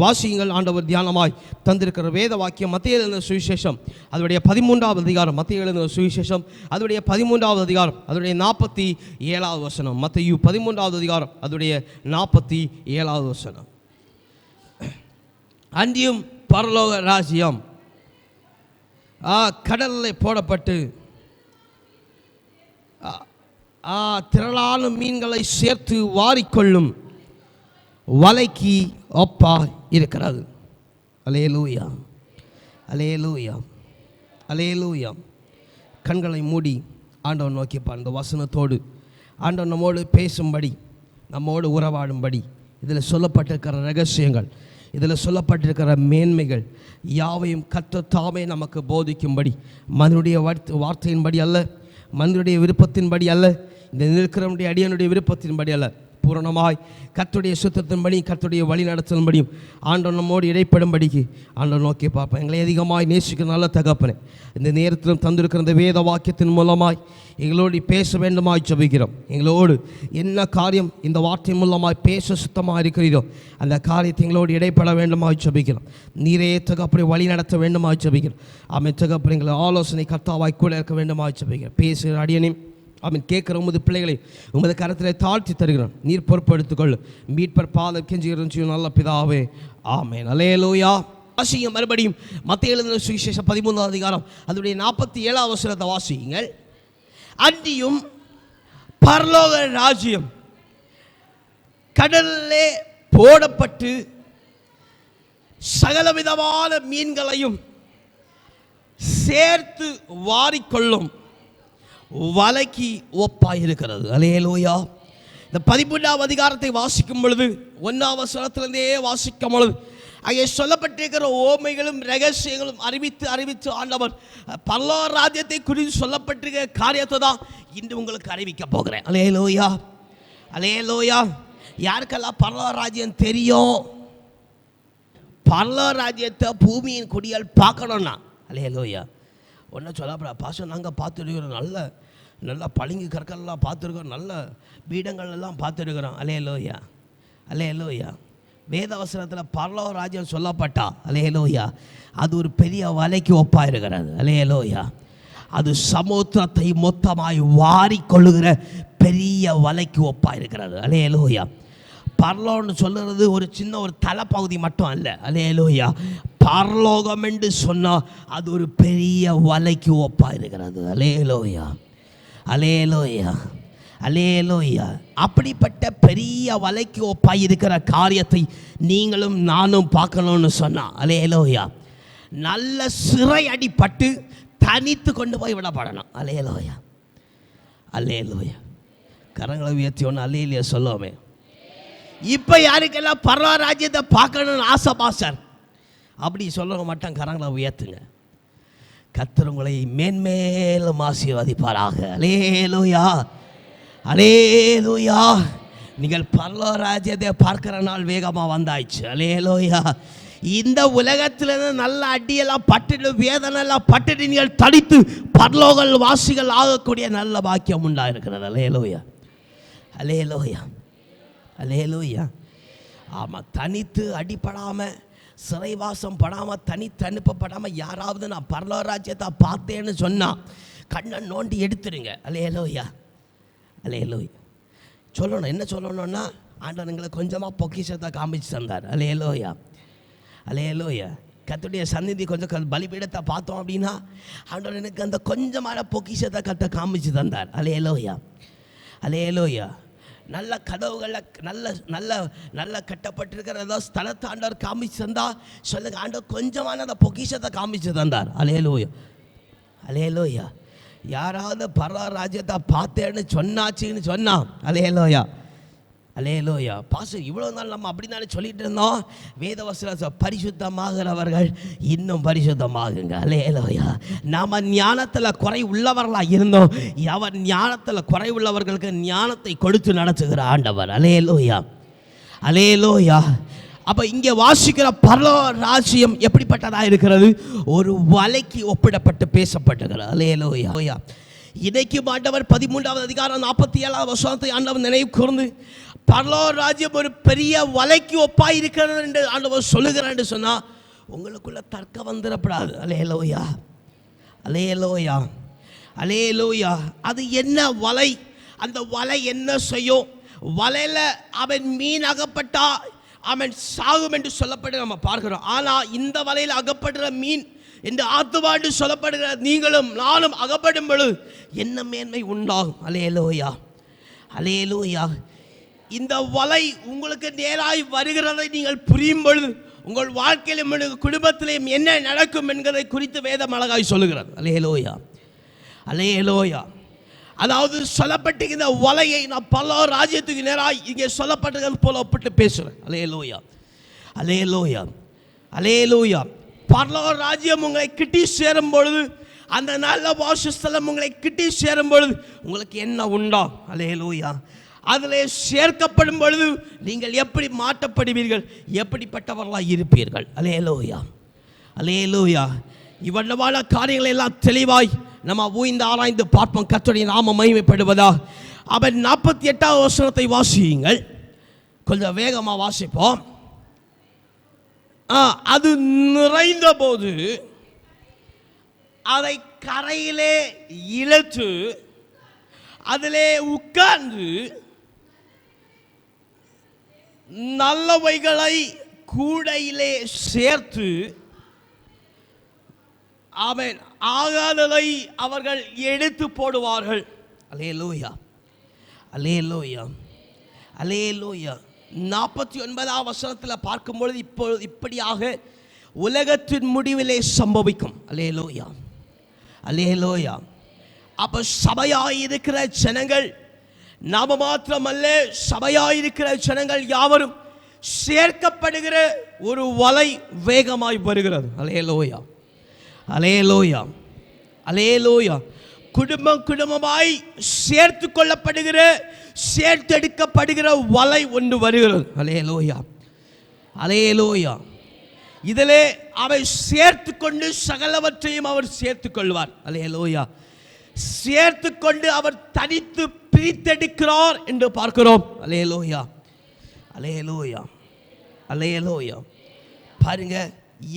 வாசியுங்கள். ஆண்டவர் தியானமாய் தந்திருக்கிற வேத வாக்கியம் மத்தேயு எழுதின சுவிசேஷம் அதனுடைய 13வது அதிகாரம். மத்தேயு எழுதின சுவிசேஷம் அதனுடைய 13வது அதிகாரம் அதனுடைய 47வது வசனம். மத்தேயு 13வது அதிகாரம் அதனுடைய 47வது வசனம். அன்றியும் பரலோக ராஜ்யம் கடலில் போடப்பட்டு திரளான மீன்களை சேர்த்து வாரிக்கொள்ளும் வலைக்கு ஒப்பா இருக்கிறது. அல்லேலூயா, அல்லேலூயா, அல்லேலூயா. கண்களை மூடி ஆண்டவன் நோக்கிப்பார். இந்த வசனத்தோடு ஆண்டவன் நம்மோடு பேசும்படி, நம்மோடு உறவாடும்படி இதில் சொல்லப்பட்டிருக்கிற ரகசியங்கள், இதில் சொல்லப்பட்டிருக்கிற மேன்மைகள் யாவையும் கர்த்தர் தாமே நமக்கு போதிக்கும்படி, மனிதனுடைய வார்த்தையின்படி அல்ல, மனிதனுடைய விருப்பத்தின்படி அல்ல, இந்த நிற்கிறவனுடைய அடியனுடைய விருப்பத்தின்படி அல்ல, பூரணமாய் கர்த்தருடைய சுத்தத்தின்படி, கர்த்தருடைய வழி நடத்தலின்படியும் ஆண்டவன் நம்மோடு இடைப்படும்படிக்கு ஆண்டவன் நோக்கி பார்ப்பேன். எங்களை அதிகமாய் நேசிக்கிற நல்ல தகப்பனே, இந்த நேரத்திலும் தந்திருக்கிற இந்த வேத வாக்கியத்தின் மூலமாய் எங்களோடு பேச வேண்டுமாய் ஜெபிக்கிறோம். எங்களோடு என்ன காரியம் இந்த வார்த்தையின் மூலமாய் பேச சுத்தமாக இருக்கிறீரோ அந்த காரியத்தை எங்களோடு இடைப்பட வேண்டுமாய் ஜெபிக்கிறோம். நீரே தகப்பனை வழி நடத்த வேண்டுமாய் ஜெபிக்கிறோம். ஆமென். தகப்பனை எங்களை ஆலோசனை கர்த்தாவாய் கூட இருக்க வேண்டுமாய் ஜெபிக்கிறோம். பேசுகிற அடியனையும் அவன் கேட்குற உமது பிள்ளைகளை உமது கரத்தில் தாழ்த்தி தருகிறோம். நீர் பொறுப்படுத்திக்கொள்ளும். மீட்பர் பாதம் கெஞ்சுகிறோம் நல்ல பிதாவே, ஆமென். அல்லேலூயா. வாசிங்க மறுபடியும் மத்தேயு எழுதின சுவிசேஷம் 13வது அதிகாரம் அதனுடைய 47வது வசனத்தை வாசியுங்கள். அன்றியும் பரலோக ராஜ்யம் கடலிலே போடப்பட்டு சகலவிதமான மீன்களையும் சேர்த்து வாரிக்கொள்ளும் வலைக்கு ஒப்பாயிருக்கிறது. அல்லேலூயா. இந்த 13வது அதிகாரத்தை வாசிக்கும் பொழுது 1வது வசனத்திலிருந்தே வாசிக்கும் பொழுது அங்கே சொல்லப்பட்டிருக்கிற ஓமைகளும் ரகசியங்களும் அறிவித்து ஆண்டவர் பரலோக ராஜ்யத்தை குறித்து சொல்லப்பட்டிருக்கிற காரியத்தை தான் இன்று உங்களுக்கு அறிவிக்க போகிறேன். அல்லேலூயா, அல்லேலூயா. யாருக்கெல்லாம் பரலோக ராஜ்யம் தெரியும்? பரலோக ராஜ்யத்தை பூமியின் குடியால் பார்க்கணும்னா அல்லேலூயா. ஒன்றும் சொல்லப்படா பாசம், நாங்கள் பார்த்துருக்கிறோம், நல்ல நல்ல பளிங்கு கற்கள்லாம் பார்த்துருக்கோம், நல்ல பீடங்கள்லாம் பார்த்துருக்குறோம். அல்லேலூயா, அல்லேலூயா. வேதவசனத்தில் பரலோக ராஜ்யம் சொல்லப்பட்டா அல்லேலூயா அது ஒரு பெரிய வலைக்கு ஒப்பாக இருக்கிறது. அல்லேலூயா. அது சமுத்திரத்தை மொத்தமாய் வாரிக்கொள்ளுகிற பெரிய வலைக்கு ஒப்பாக இருக்கிறது. அல்லேலூயா. பரலோகம்னு சொல்லுறது ஒரு சின்ன ஒரு தலைப்பகுதி மட்டும் அல்ல. அல்லேலூயா. பரலோகம் என்று சொன்னால் அது ஒரு பெரிய வலைக்கு ஒப்பாக இருக்கிறது. அல்லேலூயா, அல்லேலூயா, அல்லேலூயா. அப்படிப்பட்ட பெரிய வலைக்கு ஒப்பாய் இருக்கிற காரியத்தை நீங்களும் நானும் பார்க்கணும்னு சொன்னால் அல்லேலூயா நல்ல சிறை அடிப்பட்டு தனித்து கொண்டு போய் விடப்படணும். அல்லேலூயா, அல்லேலூயா. கரங்களை உயர்த்தி ஒன்று அல்லேலூயா சொல்லுவோமே. இப்போ யாருக்கெல்லாம் பரலோக ராஜ்யத்தை பார்க்கணும்னு ஆசை பாஸ்டர் அப்படி சொல்ல மாட்டேன், கரங்களை உயர்த்துங்க. கர்த்தர் உங்களை மேன்மேலும் ஆசீர்வதிப்பாராக. அல்லேலூயா, அல்லேலூயா. நீங்கள் பரலோக ராஜ்யத்தை பார்க்கிற நாள் வேகமாக வந்தாயிடுச்சு. அல்லேலூயா. இந்த உலகத்திலிருந்து நல்ல அடியெல்லாம் பட்டுட்டு வேதனைலாம் பட்டுட்டு நீங்கள் தடித்து பரலோக வாசிகள் ஆகக்கூடிய நல்ல பாக்கியம் உண்டாயிருக்கிறது. அல்லேலூயா, அல்லேலூயா, அல்லேலூயா. ஆமாம். தனித்து அடிப்படாமல், சிறைவாசம் படாமல், தனித்து அனுப்பப்படாமல் யாராவது நான் பரலோக ராஜ்யத்தை பார்த்தேன்னு சொன்னால் கண்ணை நோண்டி எடுத்துருங்க. அல்லேலூயா, அல்லேலூயா. சொல்லணும், என்ன சொல்லணும்னா ஆண்டவர் எங்களை கொஞ்சமாக பொக்கிஷத்தை காமிச்சு தந்தார். அல்லேலூயா, அல்லேலூயா. கர்த்தருடைய சந்நிதி கொஞ்சம் பலிபீடத்தை பார்த்தோம் அப்படின்னா ஆண்டவர் எனக்கு அந்த கொஞ்சமான பொக்கிஷத்தை கர்த்தர் காமிச்சு தந்தார். அல்லேலூயா, அல்லேலூயா. நல்ல கதவுகளில் நல்ல நல்ல நல்ல கட்டப்பட்டிருக்கிற ஏதோ ஸ்தலத்தை ஆண்டவர் காமிச்சு தந்தா சொல்லுங்க, ஆண்டவர் கொஞ்சமான அந்த பொக்கிஷத்தை காமிச்சு தந்தார். அல்லேலூயா, அல்லேலூயா. யாராவது பரலோக ராஜ்யத்தை பார்த்தேன்னு சொன்னாச்சுன்னு சொன்னான். அல்லேலூயா, அல்லேலூயா. பாஸ்டர் இவ்வளோ நாள் நம்ம அப்படி தானே சொல்லிட்டு இருந்தோம். வேதவசன பரிசுத்தமாகிறவர்கள் இன்னும் பரிசுத்தமாகுங்க. அல்லேலூயா. நாம் ஞானத்தில் குறை உள்ளவர்களாக இருந்தோம். அவர் ஞானத்தில் குறை உள்ளவர்களுக்கு ஞானத்தை கொடுத்து நடத்துகிற ஆண்டவர். அல்லேலூயா, அல்லேலூயா. அப்போ இங்கே வாசிக்கிற பரலோக ராஜ்யம் எப்படிப்பட்டதாக இருக்கிறது? ஒரு வலைக்கு ஒப்பிடப்பட்டு பேசப்பட்டுகிறது. அல்லேலூயா. இன்றைக்கு ஆண்டவர் 13வது அதிகாரம் 47வது வசனத்தை ஆண்டவர் நினைவு கூர்ந்து பரலோக ராஜ்யம் ஒரு பெரிய வலைக்கு ஒப்பாய் இருக்கிறது என்று ஆண்டவர் சொல்லுகிறார் என்று சொன்னா உங்களுக்குள்ள தர்க்கம் வந்துடப்படாது. அல்லேலூயா, அல்லேலூயா, அல்லேலூயா. அது என்ன வலை? அந்த வலை என்ன செய்யும்? வலையில அவன் மீன் அகப்பட்டா அவன் சாகும் என்று சொல்லப்பட்டு நம்ம பார்க்கிறோம். ஆனால் இந்த வலையில் அகப்படுற மீன் என்று ஆத்துவாண்டு சொல்லப்படுகிற நீங்களும் நானும் அகப்படும் பொழுது என்ன மேன்மை உண்டாகும்? அல்லேலூயா, அல்லேலூயா. இந்த வலை உங்களுக்கு நேராய் வருகிறதை நீங்கள் புரியும் பொழுது உங்கள் வாழ்க்கையிலும் குடும்பத்திலையும் என்ன நடக்கும் என்பதை குறித்து வேதம் அழகாய் சொல்லுகிறது. அல்லேலூயா, அல்லேலூயா. அதாவது சொல்லப்பட்டு இந்த வலையை நான் பரலோக ராஜ்யத்துக்கு நேராக இங்கே சொல்லப்பட்டது போல ஒப்பிட்டு பேசுகிறேன். அல்லேலூயா, அல்லேலூயா, அல்லேலூயா. பரலோக ராஜ்யம் உங்களை கிட்டி சேரும் பொழுது, அந்த நல்ல வாசஸ்தலம் உங்களை கிட்டி சேரும் பொழுது உங்களுக்கு என்ன உண்டா? அல்லேலூயா. அதில் சேர்க்கப்படும் பொழுது நீங்கள் எப்படி மாற்றப்படுவீர்கள், எப்படிப்பட்டவர்களாக இருப்பீர்கள்? அல்லேலூயா, அல்லேலூயா. இவ்வளவான காரியங்களை எல்லாம் தெளிவாய் நம்ம ஊய்ந்து ஆராய்ந்து பார்ப்போம். கர்த்தருடைய நாமம் மகிமைப்படுவதா. அவன் 48வது வசனத்தை வாசியுங்கள், கொஞ்சம் வேகமாக வாசிப்போம். அது நிறைந்த போது அதை கரையிலே இழுத்து அதிலே உட்கார்ந்து நல்லவைகளை கூடையிலே சேர்த்து அவன் ஆகாததை அவர்கள் எடுத்து போடுவார்கள். அல்லேலூயா, அல்லேலூயா, அல்லேலூயா. 49வது வசனத்தில் பார்க்கும்பொழுது இப்படியாக உலகத்தின் முடிவிலே சம்பவிக்கும். அல்லேலூயா, அல்லேலூயா. அப்போ சபையாயிருக்கிற ஜனங்கள் நாம மாத்திரமல்ல, சபையாயிருக்கிற ஜனங்கள் யாவரும் சேர்க்கப்படுகிற ஒரு வலை வேகமாய் வருகிறது. அல்லேலூயா, அல்லேலூயா, அல்லேலூயா. குடும்பம் குடும்பமாய் சேர்த்து கொள்ளப்படுகிற, சேர்த்தெடுக்கப்படுகிற வலை ஒன்று வருகிறது. அல்லேலூயா, அல்லேலூயா. இதிலே அவை சேர்த்து கொண்டு சகலவற்றையும் அவர் சேர்த்து கொள்வார். அல்லேலூயா. சேர்த்து கொண்டு அவர் தனித்து பிரித்தெடுக்கிறார் என்று பார்க்கிறோம். அல்லேலூயா, அல்லேலூயா, அல்லேலூயா. பாருங்க,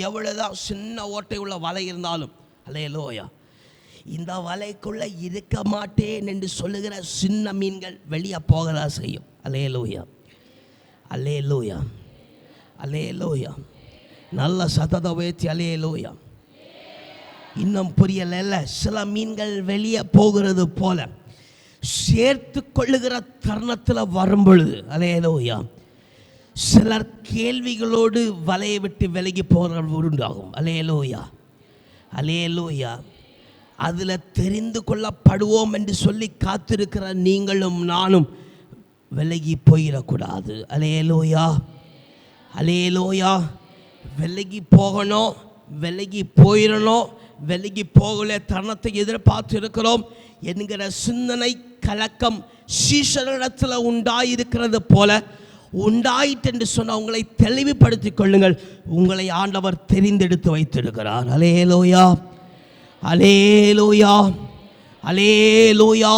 எவ்வளவுதான் சின்ன ஓட்டை உள்ள வலை இருந்தாலும், அல்லேலூயா, இந்த வலைக்குள்ள இருக்க மாட்டேன் என்று சொல்லுகிற சின்ன மீன்கள் வெளியே போகதா செய்யும். அல்லேலூயா, அல்லேலூயா, அல்லேலூயா. நல்ல சத்தத்தை உயர்த்தி அல்லேலூயா. இன்னும் புரியல. சில மீன்கள் வெளியே போகிறது போல சேர்த்து கொள்ளுகிற தருணத்தில் வரும்பொழுது, அல்லேலூயா, சிலர் கேள்விகளோடு வலையை விட்டு விலகி போகிறவர்கள் உண்டாகும். அல்லேலூயா, அல்லேலூயா. அதில் தெரிந்து கொள்ளப்படுவோம் என்று சொல்லி காத்திருக்கிற நீங்களும் நானும் விலகி போயிடக்கூடாது. அல்லேலூயா, அல்லேலூயா. விலகி போகணும், விலகி போயிடணும், விலகி போகல தருணத்தை எதிர்பார்த்து இருக்கிறோம் என்கிற சிந்தனை கலக்கம் சீஷரிடத்தில் உண்டாயிருக்கிறது போல உண்டாயிட்டு என்று சொன்ன உங்களை தெளிவுபடுத்திக் கொள்ளுங்கள். உங்களை ஆண்டவர் தெரிந்தெடுத்து வைத்திருக்கிறார். அல்லேலூயா, அல்லேலூயா, அல்லேலூயா.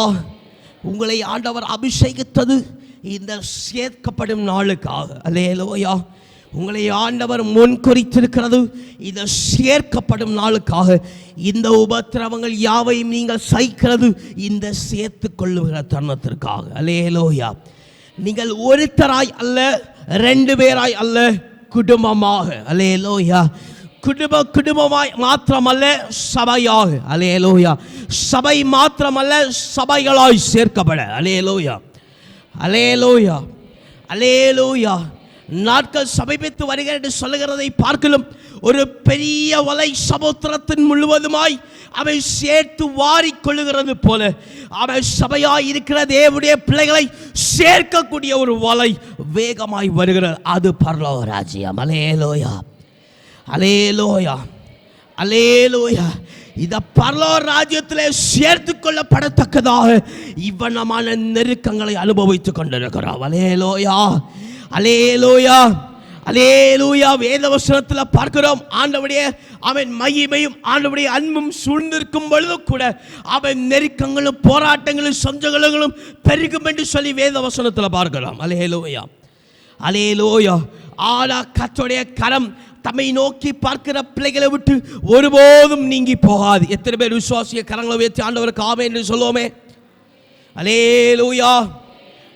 உங்களை ஆண்டவர் அபிஷேகித்தது இந்த சேர்க்கப்படும் நாளுக்காக. அல்லேலூயா. உங்களை ஆண்டவர் முன் குறித்திருக்கிறது இந்த சேர்க்கப்படும் நாளுக்காக. இந்த உபத்திரவங்கள் யாவையும் நீங்கள் சகிக்கிறது இந்த சேர்த்து கொள்ளுகிற தருணத்திற்காக. அல்லேலூயா. நீங்கள் ஒருத்தராய் அல்ல, 2 பேராய் அல்ல, குடும்பமாக. அல்லேலூயா. குடும்பமாய் மாத்திரமல்ல, சபையாக. அல்லேலூயா. சபை மாத்திரமல்ல, சபைகளாய் சேர்க்கப்பட. அல்லேலூயா, அல்லேலூயா, அல்லேலூயா. நாட்கள் சமீபித்து வருகிறது என்று சொல்லுகிறதை பார்க்கலும் ஒரு பெரிய வலை சமுத்திரத்தின் முழுவதுமாய் அவை சேர்த்து வாரிக்கொள்ளுகிறது போல அவை சபையாய் இருக்கிற தேவனுடைய பிள்ளைகளை சேர்க்கக்கூடிய ஒரு வலை வேகமாய் வருகிறது. அது பரலோக ராஜ்யம். அல்லேலூயா, அல்லேலூயா, அல்லேலூயா. இந்த பரலோக ராஜ்யத்திலே சேர்த்து கொள்ளப்படத்தக்கதாக இவ்வளமான நெருக்கங்களை அனுபவித்துக் கொண்டிருக்கிறோம். அல்லேலூயா, அல்லேலூயா, அல்லேலூயா. வேத வசனத்தில் பார்க்கிறோம், ஆண்டவருடைய அவன் மகிமையும் ஆண்டவருடைய அன்பும் சூழ்ந்திருக்கும் பொழுது கூட அவன் நெருக்கங்களும் போராட்டங்களும் சஞ்சலங்களும் பெருகும் என்று சொல்லி வேத வசனத்தில் பார்க்கிறோம். அல்லேலூயா, அல்லேலூயா. ஆனா கர்த்தருடைய கரம் தம்மை நோக்கி பார்க்கிற பிள்ளைகளை விட்டு ஒருபோதும் நீங்கி போகாது. எத்தனை பேர் விசுவாசிய கரங்களை உயர்த்தி ஆண்டவருக்கு ஆமென் என்று சொல்லுவோமே? அல்லேலூயா.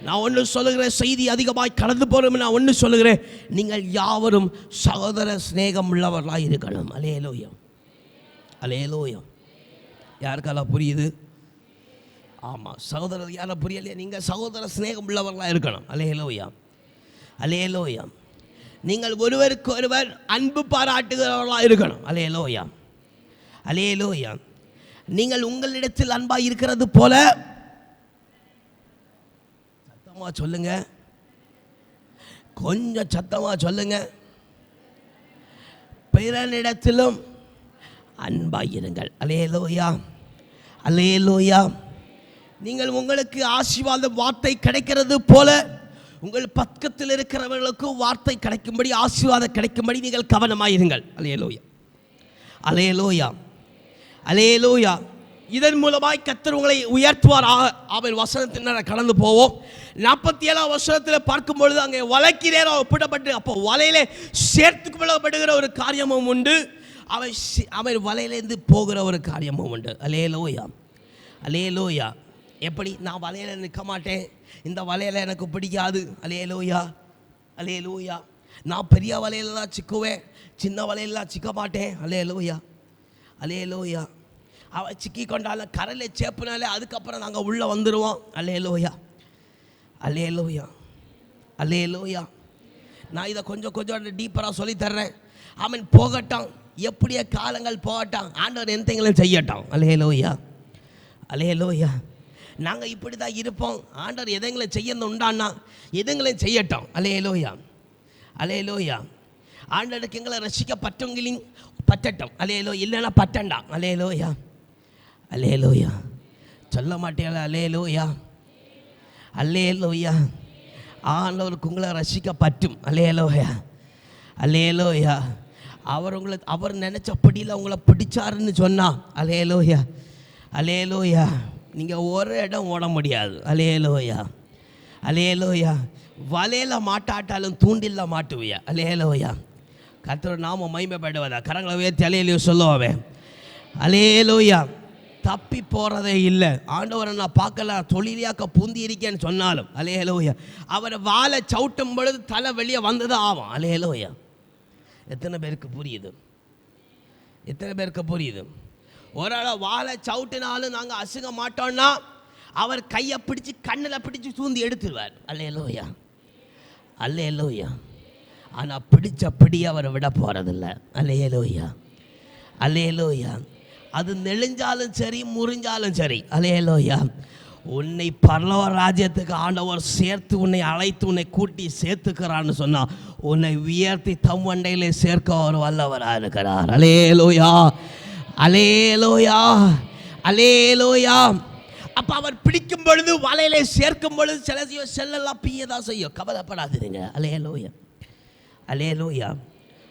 நான் ஒன்று சொல்லுகிறேன், செய்தி அதிகமாய் கடந்து போகிறோம். நான் ஒன்று சொல்லுகிறேன், நீங்கள் யாவரும் சகோதர சிநேகம் உள்ளவர்களாக இருக்கணும். அல்லேலூயா, அல்லேலூயா. யாருக்கெல்லாம் புரியுது? ஆமாம், சகோதரர் யாரும் புரியலையா? நீங்கள் சகோதர சிநேகம் உள்ளவர்களாக இருக்கணும். அல்லேலூயா, அல்லேலூயா. நீங்கள் ஒருவருக்கு ஒருவர் அன்பு பாராட்டுகிறவர்களாக இருக்கணும். அல்லேலூயா, அல்லேலூயா. நீங்கள் உங்களிடத்தில் அன்பாக இருக்கிறது போல, சத்தமாக சொல்லுங்க, கொஞ்சம் சத்தமாக சொல்லுங்க, பிறனிடத்திலும் அன்பாக இருங்கள். அல்லேலூயா, அல்லேலூயா. நீங்கள் உங்களுக்கு ஆசீர்வாத வார்த்தை கிடைக்கிறது போல உங்கள் பக்கத்தில் இருக்கிறவர்களுக்கு வார்த்தை கிடைக்கும்படி, ஆசீர்வாதம் கிடைக்கும்படி நீங்கள் கவனமாயிருங்கள். அல்லேலூயா, அல்லேலூயா, அல்லேலூயா. இதன் மூலமாய் கர்த்தர் உங்களை உயர்த்துவார். அவர் வசனத்தினர் கடந்து போவோம். 47ஆம் வசனத்தில் பார்க்கும் பொழுது அங்கே வலைக்கு நேரம் ஒப்பிடப்பட்டு, அப்போ வலையிலே சேர்த்து கொள்ளப்படுகிற ஒரு காரியமும் உண்டு, அவன் வலையிலேருந்து போகிற ஒரு காரியமும் உண்டு. அல்லேலூயா, அல்லேலூயா. எப்படி? நான் வலையில் நிற்க மாட்டேன், இந்த வலையில் எனக்கு பிடிக்காது. அல்லேலூயா, அல்லேலூயா. நான் பெரிய வலையிலலாம் சிக்குவேன், சின்ன வலையிலாம் சிக்க மாட்டேன். அல்லேலூயா, அல்லேலூயா. அவன் சிக்கி கொண்டாலும் கரையில் சேப்புனாலே அதுக்கப்புறம் நாங்கள் உள்ளே வந்துடுவோம். அல்லேலூயா, அல்லேலூயா, அல்லேலூயா. நான் இதை கொஞ்சம் கொஞ்சம் டீப்பராக சொல்லித்தர்றேன். அவன் போகட்டான், எப்படியே காலங்கள் போகட்டான், ஆண்டவர் எந்தைங்களும் செய்யட்டான். அல்லேலூயா, அல்லேலூயா. நாங்கள் இப்படி தான் இருப்போம், ஆண்டவர் எதைங்களை செய்யணும் உண்டான்னா எதுங்களையும் செய்யட்டோம். அல்லேலூயா, அல்லேலூயா. ஆண்டவருக்கு எங்களை ரசிக்க பற்றவங்களையும் பற்றட்டும். அல்லேலோ, இல்லைன்னா பற்றண்டாம். அல்லேலூயா, அல்லேலூயா. சொல்ல மாட்டேங்களா? அல்லேலூயா, அல்லேலூயா. ஆண்டவருக்கு உங்களை ரசிக்க பற்றும். அல்லேலூயா, அல்லேலூயா. அவர் நினச்சபடியில் உங்களை பிடிச்சாருன்னு சொன்னா, அல்லேலூயா, அல்லேலூயா, நீங்கள் ஒரு இடம் ஓட முடியாது. அல்லேலூயா, அல்லேலூயா. வலையில் மாட்டாட்டாலும் தூண்டில்ல மாட்டுவியா. அல்லேலூயா. கர்த்தர் நாம மகிமைப்படுவதா? கரங்களை உயர்த்தி அல்லேலூயா சொல்லுவாவே. அல்லேலூயா. தப்பி போகிறதே இல்லை. ஆண்டவரை நான் பார்க்கல, தொழிலியாக்க பூந்தி இருக்கேன்னு சொன்னாலும் அல்லேலூயா, அவரை வாழை சவுட்டும் பொழுது தலை வெளியே வந்தது ஆகும். அல்லேலூயா. எத்தனை பேருக்கு புரியுது? எத்தனை பேருக்கு புரியுது? ஒரு ஆள் வாழை சவுட்டினாலும் நாங்கள் அசுங்க மாட்டோம்னா அவர் கையை பிடிச்சி கண்ணில் பிடிச்சி தூந்தி எடுத்துருவார். அல்லேலூயா, அல்லேலூயா. ஆனால் பிடிச்சபடி அவரை விட போகிறதில்ல. அல்லேலூயா, அல்லேலூயா. அது நெளிஞ்சாலும் சரி, முறிஞ்சாலும் சரி. அல்லேலூயா. உன்னை பரலோக ராஜ்யத்துக்கு ஆண்டவர் சேர்த்து உன்னை அழைத்து உன்னை கூட்டி சேர்த்துக்கிறான்னு சொன்னால் உன்னை உயர்த்தி தம் வண்டையிலே சேர்க்க அவர் வல்லவராக இருக்கிறார். அல்லேலூயா, அல்லேலூயா, அல்லேலூயா. அப்போ அவர் பிடிக்கும் பொழுது வலையிலே சேர்க்கும் பொழுது சில செல்லெல்லாம் பிய்யதான் செய்யும். கவலைப்படாதீங்க. அல்லேலூயா, அல்லேலூயா.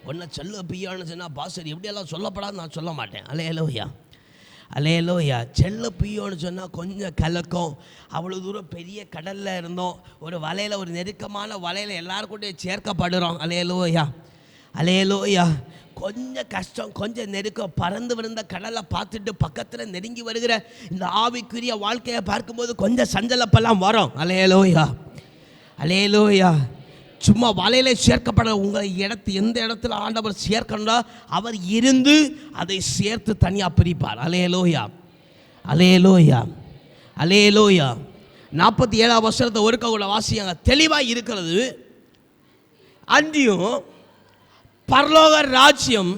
ஒன்றை செல்ல பிய்யான்னு சொன்னால் பாஸ்டர் எப்படியெல்லாம் சொல்லப்படாது நான் சொல்ல மாட்டேன். அல்லேலூயா, அல்லேலூயா. செல்ல பிய்யோன்னு சொன்னால் கொஞ்சம் கலக்கம். அவ்வளோ தூரம் பெரிய கடலில் இருந்தோம், ஒரு வலையில், ஒரு நெருக்கமான வலையில் எல்லாருக்கூட்டையும் சேர்க்கப்படுறோம். அல்லேலூயா, அல்லேலூயா. கொஞ்சம் கஷ்டம், கொஞ்சம் நெருக்கம். பறந்து விழுந்த கடலை பார்த்துட்டு பக்கத்தில் நெருங்கி வருகிற இந்த ஆவிக்குரிய வாழ்க்கையை பார்க்கும்போது கொஞ்சம் சஞ்சலப்பெல்லாம் வரும். அல்லேலூயா, அல்லேலூயா. சும்மா வலையில் சேர்க்கப்பட உங்களை எந்த இடத்துல ஆண்டவர் சேர்க்கணும்னா அவர் இருந்து அதை சேர்த்து தனியாக பிரிப்பார். அல்லேலூயா, அல்லேலூயா, அல்லேலூயா. 47ஆம் வசனத்தை ஒருக்க கூட வாசியாங்க, தெளிவாக இருக்கிறது. அன்றியும் பரலோக ராஜ்யம்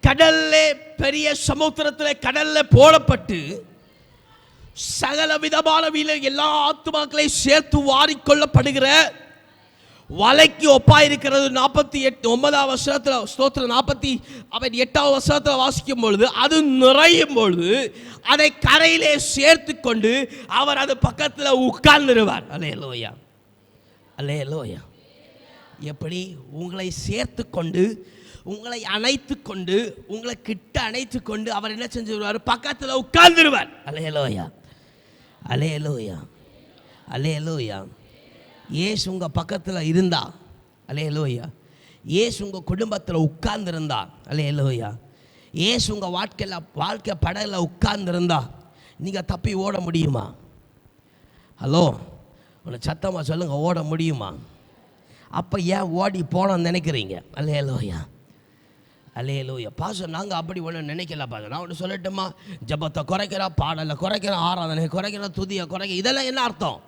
கடல்லே, பெரிய சமுத்திரத்தில் கடல்ல போடப்பட்டு சகல விதமான எல்லா ஆத்துமாக்களையும் சேர்த்து வாரிக்கொள்ளப்படுகிற வலைக்கு ஒப்பாயிருக்கிறது. 48 வசனத்தில் ஸ்தோத்திரம் 48 வசனத்தில் வாசிக்கும் பொழுது அது நிறையும் பொழுது அதை கரையிலே சேர்த்து கொண்டு அவர் அது பக்கத்தில் உட்கார்ந்துருவார். அல்லேலூயா, அல்லேலூயா, எப்படி உங்களை சேர்த்து கொண்டு, உங்களை அணைத்து கொண்டு, உங்களை கிட்ட அணைத்து கொண்டு அவர் என்ன செஞ்சுருவார்? பக்கத்தில் உட்கார்ந்துருவார். அல்லேலூயா, அல்லேலூயா, அல்லேலூயா. இயேசு உங்கள் பக்கத்தில் இருந்தா, அல்லேலூயா, இயேசு உங்கள் குடும்பத்தில் உட்கார்ந்துருந்தா, அல்லேலூயா, இயேசு உங்கள் வாழ்க்கை படகில் உட்கார்ந்துருந்தா நீங்கள் தப்பி ஓட முடியுமா? ஹலோ, உன்னை சத்தமாக சொல்லுங்கள், ஓட முடியுமா? அப்போ ஏன் ஓடி போனோன்னு நினைக்கிறீங்க? அல்லேலூயா, அல்லேலூயா. பாஸ்டர் நாங்கள் அப்படி ஒன்றும் நினைக்கல பாஸ்டர். நான் ஒன்று சொல்லட்டுமா? ஜபத்தை குறைக்கிறா, பாடலை குறைக்கிறா, ஆராதனை குறைக்கிறா, துதியை குறைக்க, இதெல்லாம் என்ன அர்த்தம்?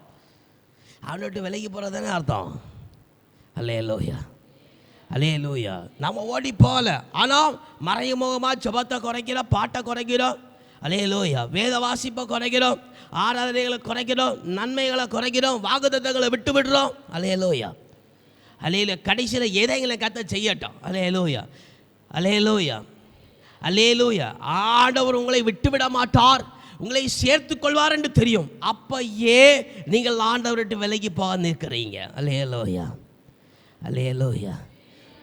அவனுட்டு விலகி போகிறதானே அர்த்தம். அல்லேலூயா, அல்லேலூயா. நம்ம ஓடி போகல, ஆனால் மறைமுகமாக ஜபத்தை குறைக்கிறோம், பாட்டை குறைக்கிறோம், அல்லேலூயா, வேத வாசிப்பை குறைக்கிறோம், ஆராதனைகளை குறைக்கிறோம், நன்மைகளை குறைக்கிறோம், வாக்குத்தத்தங்களை விட்டு விடுறோம். அல்லேலூயா, அல்லேலூயா. கடைசியில் எதைங்களை கத்த செய்யட்டும். அல்லேலூயா, அல்லேலூயா, அல்லேலூயா. ஆண்டவர் உங்களை விட்டுவிட மாட்டார், உங்களை சேர்த்து கொள்வார் என்று தெரியும். அப்பயே நீங்கள் ஆண்டவர்கிட்ட விலகி போக நிற்கிறீங்க. அல்லேலூயா, அல்லேலூயா.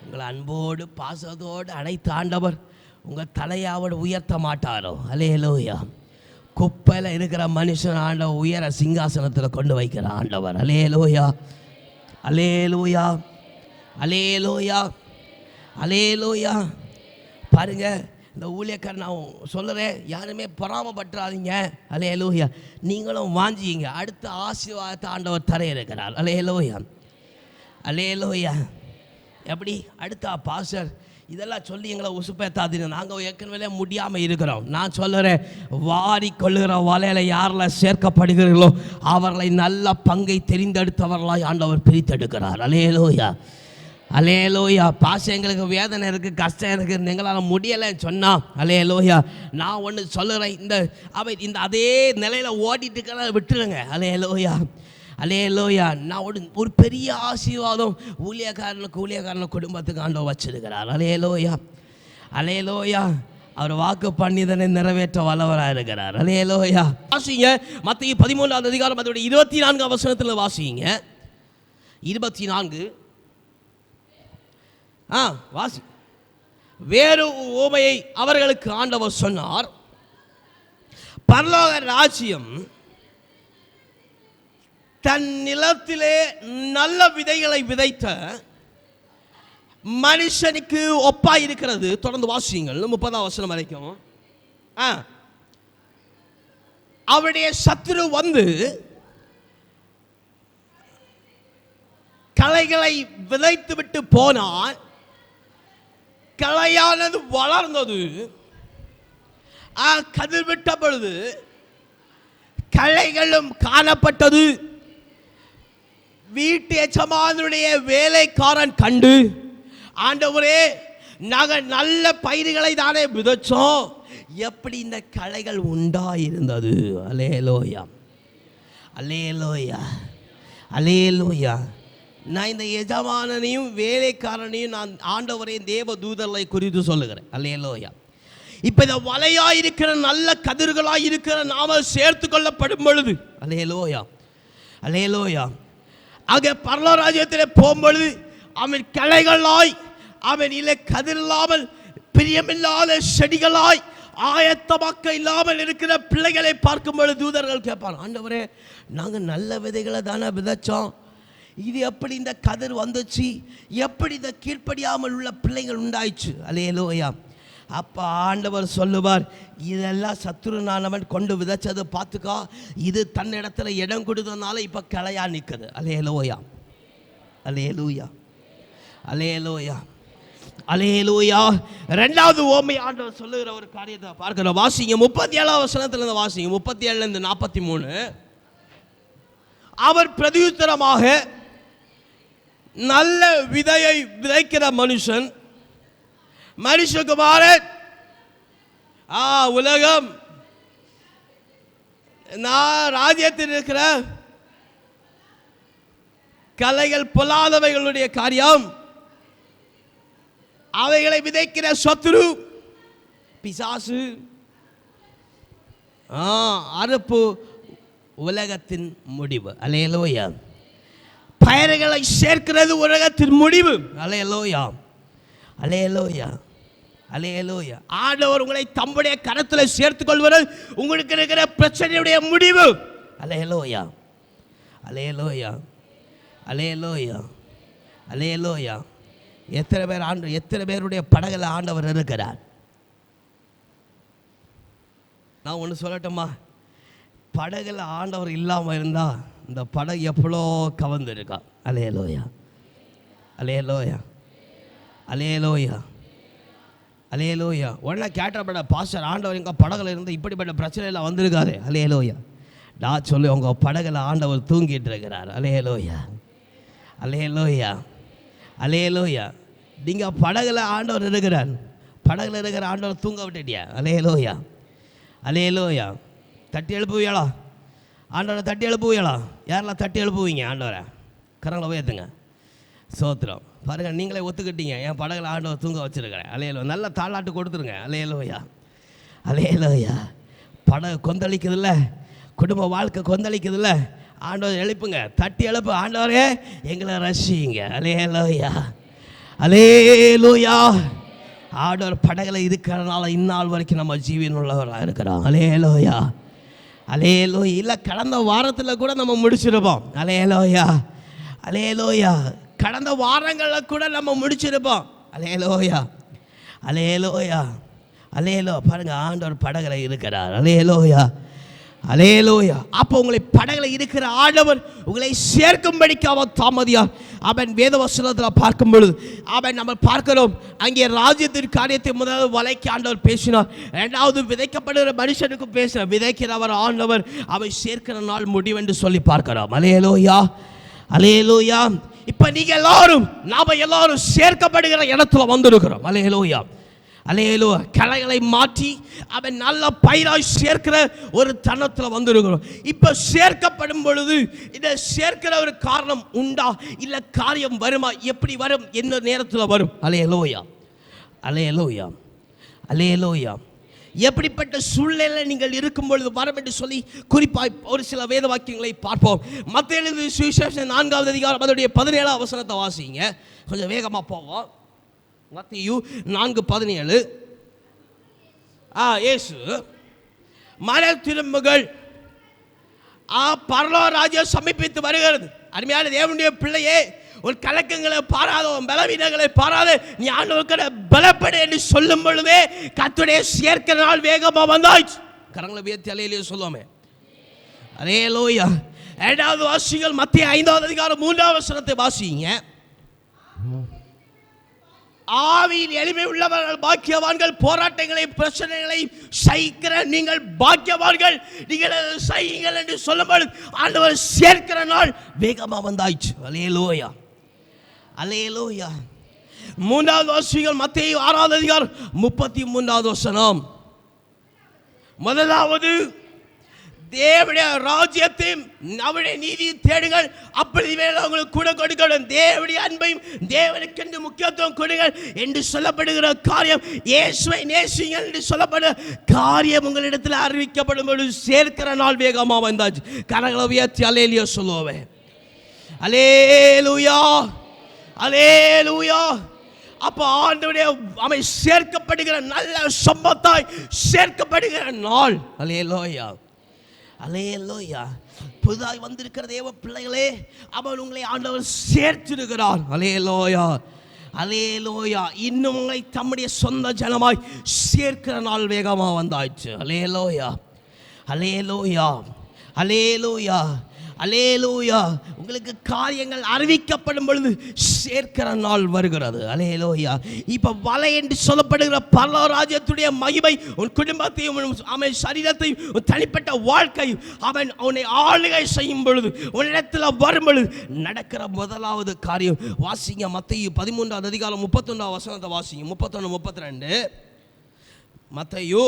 உங்களை அன்போடு பாசத்தோடு அழைத்த ஆண்டவர் உங்கள் தலையாவோடு உயர்த்த மாட்டாரோ? அல்லேலூயா. குப்பையில் இருக்கிற மனுஷன் ஆண்டவர் உயர சிங்காசனத்தில் கொண்டு வைக்கிற ஆண்டவர். அல்லேலூயா, அல்லேலூயா, அல்லேலூயா, அல்லேலூயா. பாருங்க, இந்த ஊழியக்காரர் நான் சொல்லுறேன், யாருமே பொறாமப்பட்டுறாதீங்க. அல்லேலூயா. நீங்களும் வாஞ்சிங்க, அடுத்த ஆசீர்வாதத்தை ஆண்டவர் தர இருக்கிறார். அல்லேலூயா, அல்லேலூயா. எப்படி அடுத்தா பாஸ்டர் இதெல்லாம் சொல்லி எங்களை உசுப்பேத்தாதீங்க, நாங்கள் ஏற்கனவே முடியாமல் இருக்கிறோம். நான் சொல்லுறேன், வாரி கொள்ளுகிற வலையில் யாரில் சேர்க்கப்படுகிறீர்களோ அவர்களை நல்ல பங்கை தெரிந்தெடுத்தவர்களாய் ஆண்டவர் பிரித்தெடுக்கிறார். அல்லேலூயா, அல்லேலூயா. பாஸ்டர் எங்களுக்கு வேதனை இருக்குது, கஷ்டம் இருக்குது, எங்களால் முடியலைன்னு சொன்னால், அல்லேலூயா, நான் ஒன்று சொல்லுறேன், இந்த அதே நிலையில் ஓடிட்டு இருக்கிறத விட்டுருங்க. அல்லேலூயா, அல்லேலூயா. நான் ஒரு பெரிய ஆசீர்வாதம் ஊழியக்காரன குடும்பத்துக்கு ஆண்டவர் வச்சிருக்கிறார். அல்லேலூயா, அல்லேலூயா. அவர் வாக்கு பண்ணிதனை நிறைவேற்ற வல்லவராக இருக்கிறார். அல்லேலூயா. வாசிங்க மத்தேயு 13ஆம் அதிகாரம் அதோட 24ஆம் வசனத்தில் வாசிங்க. 24 வாசி. வேறு உவமையை அவர்களுக்கு ஆண்டவர் சொன்னார். பரலோக ராஜ்யம் தன் நிலத்திலே நல்ல விதைகளை விதைத்த மனுஷனுக்கு ஒப்பாய் இருக்கிறது. தொடர்ந்து வாசியுங்கள் 30ஆம் வசனம் வரைக்கும். அவருடைய சத்துரு வந்து களைகளை விதைத்து விட்டு போனால், களையானது வளர்ந்தது, கதிர் விட்ட பொழுது களைகளும் காணப்பட்டது. வீட்டு எஜமானுடைய வேலைக்காரன் கண்டு, ஆண்டவரே நாங்கள் நல்ல பயிர்களை தானே விதைச்சோம், எப்படி இந்த களைகள் உண்டாயிருந்தது? அல்லேலூயா, அல்லேலூயா, அல்லேலூயா. நான் இந்த எஜமானனையும் வேலைக்காரனையும் நான் ஆண்டவரையும் தேவ தூதர்களை குறித்து சொல்லுகிறேன். அல்லேலூயா. இப்போ இந்த வலையாக இருக்கிற நல்ல கதிர்களாக இருக்கிற நாம சேர்த்து கொள்ளப்படும் பொழுது, அல்லேலூயா, அல்லேலூயா, ஆக பரலோக ராஜ்யத்தில் போகும்பொழுது அவன் களைகளாய், அவன் இல்லை கதிர் இல்லாமல் பிரியமில்லாத செடிகளாய் ஆயத்தமாக்க இல்லாமல் இருக்கிற பிள்ளைகளை பார்க்கும் பொழுது தூதர்கள் கேட்பான், ஆண்டவரே நாங்கள் நல்ல விதைகளை தானே விதைச்சோம், இது எப்படி இந்த கதிர் வந்துச்சு, எப்படி இந்த கீழ்ப்படியாமல் உள்ள பிள்ளைகள் உண்டாயிடுச்சு? அல்லேலூயா. அப்போ ஆண்டவர் சொல்லுவார், இதெல்லாம் சத்துருநானவன் கொண்டு விதைச்சது பார்த்துக்கா, இது தன்னிடத்துல இடம் கொடுத்ததுனால இப்போ கிளையா நிற்குது. அல்லேலூயா, அல்லேலூயா, அல்லேலூயா, அல்லேலூயா. ரெண்டாவது ஓமை ஆண்டவர் சொல்லுகிற ஒரு காரியத்தை பார்க்கிறோம். வாசிங்க 37ஆம் வசனத்திலிருந்து வாசிங்க, 37லேருந்து 43. அவர் பிரதியுத்தரமாக, நல்ல விதையை விதைக்கிற மனுஷன் மனுஷகுமாரன், உலகம் நான் ராஜ்யத்தில் இருக்கிற கலைகள் பொல்லாதவைகளுடைய காரியம், அவைகளை விதைக்கிற சத்துரு பிசாசு, அறுப்பு உலகத்தின் முடிவு. அல்லேலூயா. பயர்களை சேர்க்கிறது உலகத்தின் முடிவு. அல்லேலூயா, அல்லேலூயா, அல்லேலூயா. ஆண்டவர் உங்களை தம்முடைய கரத்தில் சேர்த்துக் கொள்வது உங்களுக்கு இருக்கிற பிரச்சனையுடைய முடிவு. அல்லேலூயா, அல்லேலூயா, அல்லேலூயா, அல்லேலூயா. எத்தனை பேருடைய படகுல ஆண்டவர் இருக்கிறார். நான் ஒன்று சொல்லட்டுமா, படகுல ஆண்டவர் இல்லாமல் இருந்தால் இந்த படகு எப்பளோ கவர்ந்துருக்கா. அல்லேலூயா, அல்லேலூயா, அல்லேலூயா, அல்லேலூயா. உடனே கேட்டப்பட பாஸ்டர், ஆண்டவர் எங்கள் படகுல இருந்து இப்படிப்பட்ட பிரச்சனையில் வந்திருக்காரு. அல்லேலூயா. நான் சொல்லி உங்கள் படகுல ஆண்டவர் தூங்கிட்டு இருக்கிறார். அல்லேலூயா, அல்லேலூயா, அல்லேலூயா. நீங்கள் படகுல ஆண்டவர் இருக்கிறார், படகுல இருக்கிற ஆண்டவர் தூங்க விட்டுட்டியா? அல்லேலூயா, அல்லேலூயா. தட்டி எழுப்புவீங்களா? ஆண்டவரை தட்டி எழுப்புவீங்களா? யாரெல்லாம் தட்டி எழுப்புவீங்க ஆண்டவரை? கரங்களை உயர்த்துங்க. சோத்திரம். பாருங்கள், நீங்களே ஒத்துக்கிட்டீங்க, என் படகுல ஆண்டவர் தூங்க வச்சுருக்கிறேன். அல்லேலூயா. நல்ல தாளாட்டு கொடுத்துருங்க. அல்லேலூயா, அல்லேலூயா. படகு கொந்தளிக்குதுல்ல, குடும்ப வாழ்க்கை கொந்தளிக்குதுல்ல, ஆண்டவர் எழுப்புங்க, தட்டி எழுப்பு. ஆண்டவரே எங்களை ரசிங்க. அல்லேலூயா, அல்லேலூயா. ஆண்டவர் படகுல இருக்கிறதுனால இந்நாள் வரைக்கும் நம்ம ஜீவன் உள்ளவராக இருக்கிறோம். அல்லேலூயா, அல்லேலூயா. இல்லை, கடந்த வாரத்தில் கூட நம்ம முடிச்சிருப்போம். அல்லேலூயா, அல்லேலூயா. கடந்த வாரங்களில் கூட நம்ம முடிச்சிருப்போம். அல்லேலூயா, அல்லேலூயா, அல்லேலூயா. பாருங்கள், ஆண்டவர் படகுல இருக்கிறார். அல்லேலூயா, அல்லேலூயா. அப்போ உங்களை படகுல இருக்கிற ஆண்டவர் உங்களை சேர்க்கும்படிக்கு அவன் தாமதியார். அவன் வேதவசனத்தில் பார்க்கும் பொழுது அவன் நம்ம பார்க்கிறோம், அங்கே ராஜ்யத்தின் காரியத்தை முதல் வலைக்கு ஆண்டவர் பேசினார். இரண்டாவது விதைக்கப்படுகிற மனுஷனுக்கு பேசினார். விதைக்கிறவர் ஆண்டவர், அவை சேர்க்கிற நாள் முடிவென்று சொல்லி பார்க்கிறோம். அல்லேலூயா, அல்லேலூயா. இப்போ நீங்கள் எல்லாரும், நாம் எல்லாரும் சேர்க்கப்படுகிற இடத்துல வந்திருக்கிறோம். அல்லேலூயா, அல்லேலூயா. கிளைகளை மாற்றி அவன் நல்ல பயிராய் சேர்க்கிற ஒரு தனத்தில் வந்திருக்கிறோம். இப்போ சேர்க்கப்படும் பொழுது இதை சேர்க்கிற ஒரு காரணம் உண்டா, இல்லை காரியம் வருமா? எப்படி வரும்? எந்த நேரத்தில் வரும்? அல்லேலூயா, அல்லேலூயா, அல்லேலூயா. எப்படிப்பட்ட சூழ்நிலை நீங்கள் இருக்கும் பொழுது வரும் என்று சொல்லி குறிப்பாக ஒரு சில வேத வாக்கியங்களை பார்ப்போம். மத்தேயு சுவிசேஷம் 4வது அதிகாரம் அதனுடைய 17வது வசனத்தை வாசிங்க. கொஞ்சம் வேகமாக போவோம். மத்தேயு 4:17. இயேசு மனம் திரும்புங்கள், பரலோக ராஜ்யம் சமீபித்து வருகிறது. அருமையான தேவனுடைய பிள்ளையே, ஒரு கலக்கங்களை பாராத, பலவீனங்களை பாராத, நீ ஆண்டவருக்கு பலப்படு என்று சொல்லும் பொழுதே கர்த்தருடைய சேர்க்கிற நாள் வேகமாக வந்தாச்சு. கரங்களை உயர்த்தி அல்லேலூயா சொல்லுவோமே. அல்லேலூயா. 2வது வாசிகள் மத்தேயு 5வது அதிகாரம் 3வது வசனத்தை வாசிங்க. ஆவியின் எளிமை உள்ளவர்கள் பாக்கியவான்கள், போராட்டங்களை பிரச்சனைகளை சகிக்கிற நீங்கள் பாக்கியவான்கள், நீங்கள் சகிங்கள் என்று சொல்லும்போது ஆண்டவர் சேர்க்கிற நாள் வேகமாக வந்தாயிற்று. அல்லேலூயா, அல்லேலூயா. 3வது வாசிகள் மத்தேயு 6வது அதிகாரம் 33வது வசனம். முதலாவது தேவனுடைய ராஜ்யத்தையும் அவருடைய நீதியை தேடுங்கள், அப்படி உங்களுக்கு கூட கொடுக்கணும். தேவனுடைய அன்பையும் தேவனுக்கென்று முக்கியத்துவம் கொடுங்கள் என்று சொல்லப்படுகிற காரியம், இயேசுவை நேசிங்கள் என்று சொல்லப்படுகிற காரியம் உங்களிடத்தில் அறிவிக்கப்படும் பொழுது சேர்க்கிற நாள் வேகமாக வந்தாச்சு. கரங்களை உயர்த்தி அல்லேலூயா சொல்லுவே. அல்லேலூயா, அல்லேலூயா. அப்போ ஆண்டவருடைய அவை சேர்க்கப்படுகிற நல்ல சம்பத்தாய் சேர்க்கப்படுகிற நாள். அல்லேலூயா, அல்லேலூயா. புதிதாய் வந்திருக்கிற தேவ பிள்ளைகளே, அவன் உங்களை ஆண்டவர் சேர்த்திருக்கிறார். அல்லேலூயா, அல்லேலூயா. இன்னும் உங்களை தம்முடைய சொந்த ஜனமாய் சேர்க்கிற நாள் வேகமாக வந்தாயிற்று. அல்லேலூயா, அல்லேலூயா, அல்லேலூயா, அல்லேலூயா. உங்களுக்கு காரியங்கள் அறிவிக்கப்படும் பொழுது சேர்க்கிற நாள் வருகிறது. அல்லேலூயா. இப்போ வலை என்று சொல்லப்படுகிற பரலோக ராஜ்யத்துடைய மகிமை உன் குடும்பத்தையும் அவன் சரீரத்தையும் உன் தனிப்பட்ட வாழ்க்கையும் அவன் அவனை ஆளுகை செய்யும் பொழுது உன்னிடத்தில் வரும் பொழுது நடக்கிற முதலாவது காரியம் வாசிங்க. மத்தேயு 13வது அதிகாரம் 31வது வசனத்தை வாசிங்க. 31-32. மத்தேயு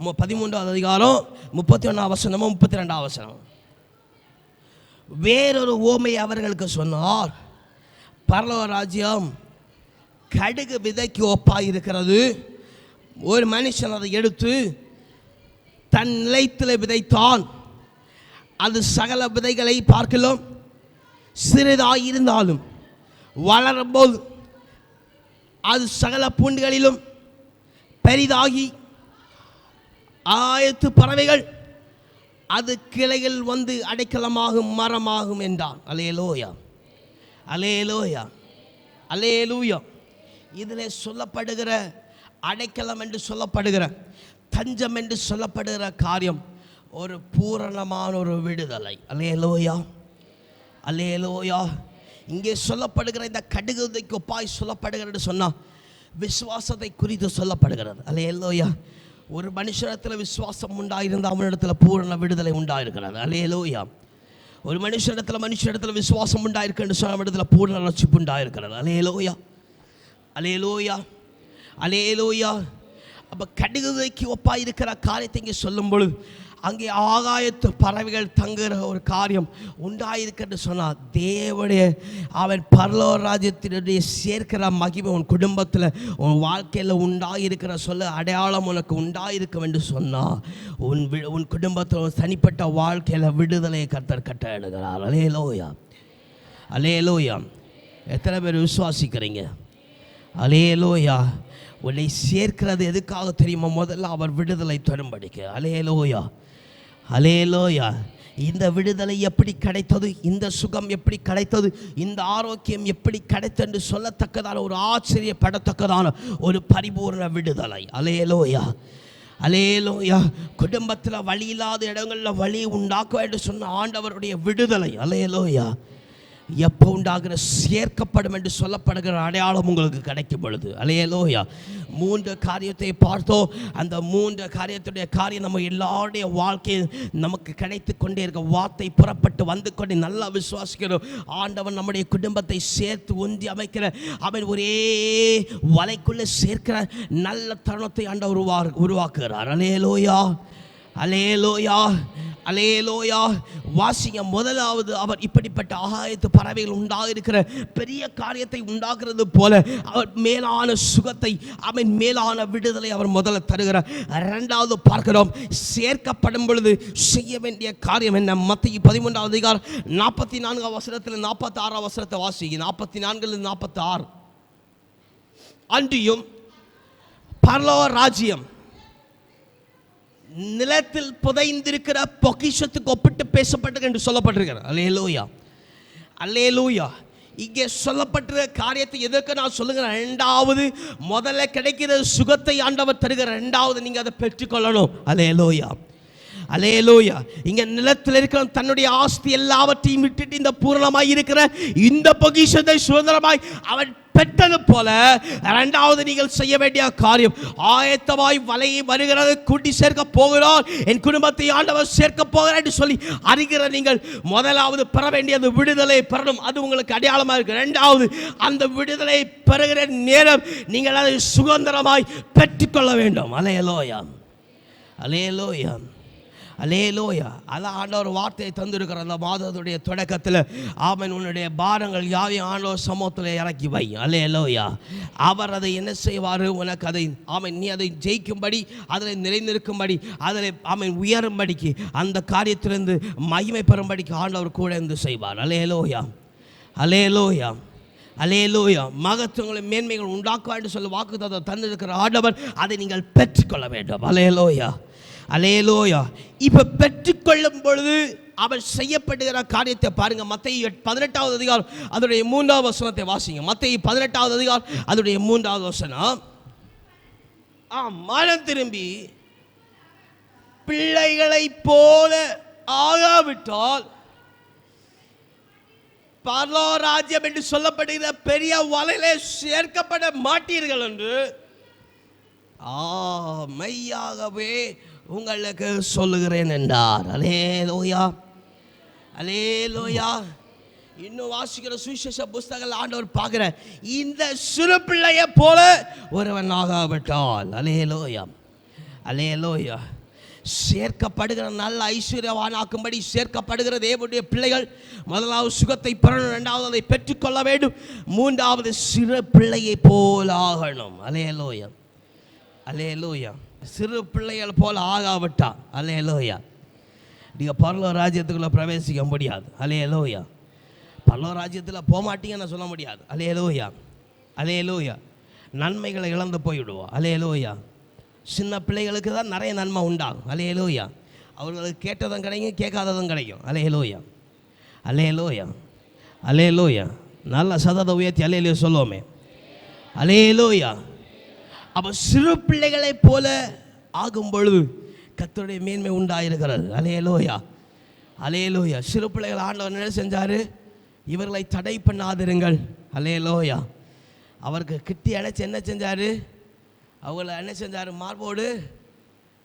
13வது அதிகாரம் 31வது வசனமும் 32வது வசனம். வேறொரு ஓமை அவர்களுக்கு சொன்னார். பரலோக ராஜ்யம் கடுகு விதைக்கு ஒப்பாய் இருக்கிறது. ஒரு மனுஷன் அதை எடுத்து தன் நிலத்தில் விதைத்தான். அது சகல விதைகளை பார்க்கலாம் சிறிதாய் இருந்தாலும் வளரும்போது அது சகல பூண்டுகளிலும் பெரிதாகி ஆயத்து பறவைகள் அது கிளைகள் வந்து அடைக்கலமாகும் மரமாகும் என்றான். அல்லேலூயா, அல்லேலூயா, அல்லேலூயா. இதில் சொல்லப்படுகிற அடைக்கலம் என்று சொல்லப்படுகிற தஞ்சம் என்று சொல்லப்படுகிற காரியம் ஒரு பூரணமான ஒரு விடுதலை. அல்லேலூயா, அல்லேலூயா. இங்கே சொல்லப்படுகிற இந்த கடுகுதைக்கு ஒப்பாய் சொல்லப்படுகிறது சொன்னால் விசுவாசத்தை குறித்து சொல்லப்படுகிறது. அல்லேலூயா. ஒரு மனுஷனிடத்தில் விசுவாசம் உண்டாயிருந்தால் அவனிடத்தில் பூரண விடுதலை உண்டாயிருக்கிறது. அல்லேலூயா. ஒரு மனுஷனிடத்தில் விசுவாசம் உண்டாயிருக்குன்னு சொன்ன இடத்துல பூரண ரட்சிப்பு உண்டாயிருக்கிறது. அல்லேலூயா, அல்லேலூயா, அல்லேலூயா. அப்போ கடுகுதைக்கு ஒப்பாய் இருக்கிற காரியத்தை இங்கே சொல்லும் பொழுது அங்கே ஆகாயத்து பறவைகள் தங்குகிற ஒரு காரியம் உண்டாயிருக்கிறது சொன்னால் தேவனுடைய அவன் பரலோக ராஜ்யத்தினுடைய சேர்க்கிற மகிமை உன் குடும்பத்தில் உன் வாழ்க்கையில் உண்டாயிருக்கிற சொல்ல அடையாளம் உனக்கு உண்டாயிருக்கும் என்று சொன்னால் உன் குடும்பத்தில் தனிப்பட்ட வாழ்க்கையில் விடுதலை கர்த்தர் கட்டளையிடுகிறார். அல்லேலூயா, அல்லேலூயா. எத்தனை பேர் விசுவாசிக்கிறீங்க? அல்லேலூயா. உன்னை சேர்க்கிறது எதுக்காக தெரியுமா? முதல்ல அவர் விடுதலை தரும்படிக்க. அல்லேலூயா, அல்லேலூயா. இந்த விடுதலை எப்படி கிடைத்தது, இந்த சுகம் எப்படி கிடைத்தது, இந்த ஆரோக்கியம் எப்படி கிடைத்தது என்று சொல்லத்தக்கதான ஒரு ஆச்சரியப்படத்தக்கதான ஒரு பரிபூர்ண விடுதலை. அல்லேலூயா, அல்லேலூயா. குடும்பத்தில் வழி இல்லாத இடங்களில் வழி உண்டாக்க என்று சொன்ன ஆண்டவருடைய விடுதலை. அல்லேலூயா. எப்போ உண்டாகிற சேர்க்கப்படும் என்று சொல்லப்படுகிற அடையாளம் உங்களுக்கு கிடைக்கும் பொழுது. அல்லேலூயா. 3 காரியத்தை பார்த்தோம். அந்த 3 காரியத்துடைய காரியம் நம்ம எல்லாருடைய வாழ்க்கையில் நமக்கு கிடைத்து கொண்டே இருக்க வார்த்தை புறப்பட்டு வந்து கொண்டே நல்லா விசுவாசிக்கிறோம். ஆண்டவன் நம்முடைய குடும்பத்தை சேர்த்து ஒன்றி அமைக்கிற அவன் ஒரே வலைக்குள்ளே சேர்க்கிற நல்ல தருணத்தை ஆண்டவர் உருவாக்குகிறார். அல்லேலூயா, அல்லேலூயா, அல்லேலூயா. வாசிங்க. முதலாவது அவர் இப்படிப்பட்ட ஆகாயத்து பறவைகள் உண்டாகிருக்கிற பெரிய காரியத்தை உண்டாகிறது போல அவர் மேலான சுகத்தை அவன் மேலான விடுதலை அவர் முதல்ல தருகிறார். 2வது பார்க்கிறோம், சேர்க்கப்படும் பொழுது செய்ய வேண்டிய காரியம் என்ன? மத்தேயு 13வது அதிகாரம் 44வது வசனத்தில் 46வது வசனத்தை வாசிங்க. 44 46. அன்றியும் பரலோக ராஜ்யம் நிலத்தில் புதைந்திருக்கிற பொக்கிஷத்துக்கு ஒப்பிட்டு பேசப்பட்டது என்று சொல்லப்பட்டிருக்கிறது. அல்லேலூயா, அல்லேலூயா. இங்கே சொல்லப்பட்டிருக்கிற காரியத்தை எதற்கு நான் சொல்லுகிறேன்? 2வது முதல்ல கிடைக்கிற சுகத்தை ஆண்டவர் தருகிற 2வது நீங்கள் அதை பெற்றுக்கொள்ளணும். அல்லேலூயா, அல்லேலூயா. இங்க நிலத்தில் இருக்கிற தன்னுடைய ஆஸ்தி எல்லாவற்றையும் விட்டுட்டு இந்த பூரணமாய் இருக்கிற இந்த பொக்கிஷத்தை சுதந்திரமாய் அவன் பெற்றது போல 2வது நீங்கள் செய்ய வேண்டிய காரியம் ஆயத்தமாய் வலையை வருகிறது கூட்டி சேர்க்க போகிறார், என் குடும்பத்தை ஆண்டவர் சேர்க்க போகிறார் என்று சொல்லி அறிகிற நீங்கள் முதலாவது பெற வேண்டியது விடுதலை பெறணும். அது உங்களுக்கு அடையாளமாக இருக்கு. 2வது அந்த விடுதலை பெறுகிற நேரம் நீங்கள் அதை சுதந்திரமாய் பெற்றுக்கொள்ள வேண்டும். அல்லேலூயா, அல்லேலூயா, அல்லேலூயா. அதான் ஆண்டவர் வார்த்தையை தந்திருக்கிற அந்த மாதத்துடைய தொடக்கத்தில் ஆமென். உன்னுடைய பாரங்கள் யாவையும் ஆண்டவர் சமூகத்தில் இறக்கி வை. அல்லேலூயா. அவர் அதை என்ன செய்வார்? உனக்கு அதை ஆமென் நீ அதை ஜெயிக்கும்படி, அதில் நிறைந்திருக்கும்படி, அதில் ஆமென் உயரும்படிக்கு, அந்த காரியத்திலிருந்து மகிமை பெறும்படிக்கு ஆண்டவர் கூட இருந்து செய்வார். அல்லேலூயா, அல்லேலூயா, அல்லேலூயா. மகத்துவங்களை மேன்மைகள் உண்டாக்குவார் என்று சொல்லி வாக்குத்தத்தம் தந்திருக்கிற ஆண்டவர் அதை நீங்கள் பெற்றுக்கொள்ள வேண்டும். அல்லேலூயா, அல்லேலூயா. இப்ப பெற்றுக்கொள்ளும் பொழுது அவர் செய்யப்படுகிற காரியத்தை பாருங்க. மத்தேயு 18வது அதிகாரம் அதனுடைய 3வது வசனத்தை வாசிங்க. மத்தேயு 18வது அதிகாரம் அதனுடைய 3வது வசனம். மனம் திரும்பி பிள்ளைகளை போல ஆகாவிட்டால் பரலோக ராஜ்யம் என்று சொல்லப்படுகிற பெரிய வலையிலே சேர்க்கப்பட மாட்டீர்கள் என்று மெய்யாகவே உங்களுக்கு சொல்லுகிறேன் என்றார். அல்லேலூயா, அல்லேலூயா. இன்னும் வாசிக்கிற சுவிசேஷ புஸ்தகங்கள் ஆண்டவர் பார்க்கிற இந்த சிறு பிள்ளையை போல ஒருவன் ஆகாவிட்டால், அல்லேலூயா, அல்லேலூயா, சேர்க்கப்படுகிற நல்ல ஐஸ்வர்யவானாக்கும்படி சேர்க்கப்படுகிற தேவனுடைய பிள்ளைகள் முதலாவது சுகத்தை பெறணும், 2வது அதை பெற்றுக்கொள்ள வேண்டும், 3வது சிறு பிள்ளையை போல ஆகணும். அல்லேலூயா, அல்லேலூயா. சிறு பிள்ளைகள் போல ஆகாவிட்டா அல்லேலூயா நீங்கள் பரலோக ராஜ்யத்துக்குள்ள பிரவேசிக்க முடியாது. அல்லேலூயா. பரலோக ராஜ்யத்தில் போகமாட்டீங்கன்னு சொல்ல முடியாது. அல்லேலூயா, அல்லேலூயா. நன்மைகளை இழந்து போய்விடுவோம். அல்லேலூயா. சின்ன பிள்ளைகளுக்கு தான் நிறைய நன்மை உண்டாகும். அல்லேலூயா. அவர்களுக்கு கேட்டதும் கிடைக்கும், கேட்காததும் கிடைக்கும். அல்லேலூயா, அல்லேலூயா, அல்லேலூயா. நல்ல சதத்தை உயர்த்தி அல்லேலூயா சொல்லுவோமே. அல்லேலூயா. அப்போ சிறு பிள்ளைகளைப் போல ஆகும் பொழுது கர்த்தருடைய மேன்மை உண்டாயிருக்கிறது. அல்லேலூயா, அல்லேலூயா. சிறு பிள்ளைகள் ஆண்டவர் என்ன செஞ்சார்? இவர்களை தடை பண்ணாதிருங்கள். அல்லேலூயா. அவருக்கு கிட்டி அடைச்சி என்ன செஞ்சார்? அவங்கள என்ன செஞ்சார்? மார்போடு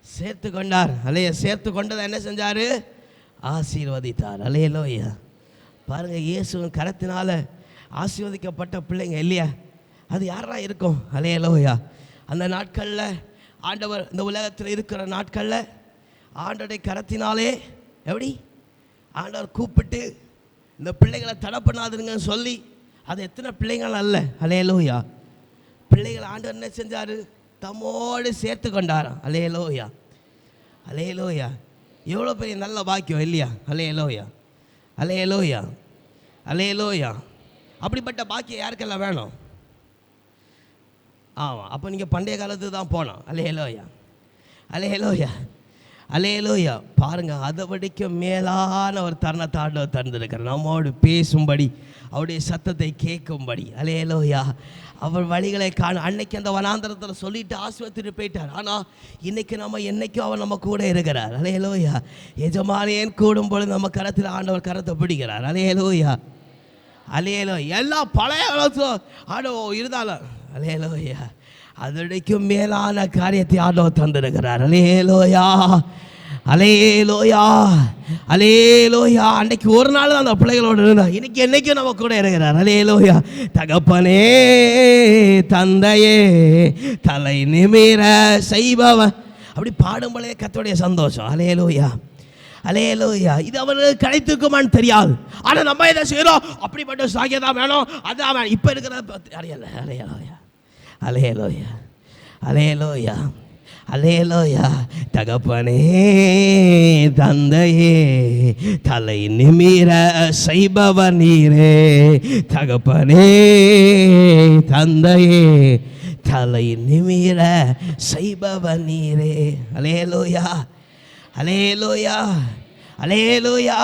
சேர்த்து கொண்டார். அல்லையா, சேர்த்து கொண்டதை என்ன செஞ்சார்? ஆசீர்வதித்தார். அல்லேலூயா. பாருங்கள், இயேசுவின் கரத்தினால் ஆசீர்வதிக்கப்பட்ட பிள்ளைங்க இல்லையா? அது யாரா இருக்கும்? அல்லேலூயா. அந்த நாட்களில் ஆண்டவர் இந்த உலகத்தில் இருக்கிற நாட்களில் ஆண்டவருடைய கரத்தினாலே எப்படி ஆண்டவர் கூப்பிட்டு இந்த பிள்ளைகளை தடை பண்ணாதுங்கன்னு சொல்லி, அது எத்தனை பிள்ளைகள் அல்ல. அல்லேலூயா. பிள்ளைகள் ஆண்டவர் என்ன செஞ்சார்? தம்மோடு சேர்த்து கொண்டாராம். அல்லேலூயா, அல்லேலூயா. எவ்வளோ பெரிய நல்ல பாக்கியம் இல்லையா? அல்லேலூயா, அல்லேலூயா, அல்லேலூயா. அப்படிப்பட்ட பாக்கியம் யாருக்கெல்லாம் வேணும்? ஆமாம், அப்போ நீங்கள் பண்டைய காலத்துக்கு தான் போனோம். அல்லேலூயா, அல்லேலூயா, அல்லேலூயா. பாருங்கள், அதை படிக்கும் மேலான ஒரு தருணத்தை ஆண்டவர் தந்திருக்கிறார். நம்மோடு பேசும்படி, அவருடைய சத்தத்தை கேட்கும்படி. அல்லேலூயா. அவர் வழிகளை காண அன்னைக்கு அந்த வனாந்தரத்தில் சொல்லிட்டு ஆஸ்வத்திட்டு போயிட்டார். ஆனால் இன்றைக்கி நம்ம என்றைக்கும் அவர் நம்ம கூட இருக்கிறார். அல்லேலூயா. எஜமானேன் கூடும் பொழுது நம்ம கரத்தில் ஆண்டவர் கரத்தை பிடிக்கிறார். அல்லேலூயா, அல்லேலூயா. எல்லாம் பழைய காலத்தில் ஆண்டவர் இருந்தாலும் அல்லேலூயா அதற்கும் மேலான காரியத்தை ஆண்டவர் தந்திருக்கிறார். அல்லேலூயா, அல்லேலூயா, அல்லேலூயா. அன்னைக்கு ஒரு நாள் தான் அந்த பிள்ளைகளோடு இருந்தார். இன்னைக்கு என்னைக்கும் நம்ம கூட இருக்கிறார். அல்லேலூயா. தகப்பனே தந்தையே தலை நிமிர செய்பவன், அப்படி பாடும்போதே கர்த்தருடைய சந்தோஷம். அல்லேலூயா, அல்லேலூயா. இது அவர்களுக்கு கிடைத்திருக்குமான்னு தெரியாது. ஆனால் நம்ம இதை செய்கிறோம், அப்படிப்பட்ட சாக்கியம் தான் வேணும், அதான் வேணும். இப்போ இருக்கிறத அறியலை. அல்லேலூயா, அல்லேலூயா, அல்லேலூயா, அல்லேலூயா. தகப்பனே தந்தையே தலை நிமிர செய்பவர் நீரே. தகப்பனே தந்தையே தலை நிமிர செய்பவர் நீரே. அல்லேலூயா, அல்லேலூயா, அல்லேலூயா.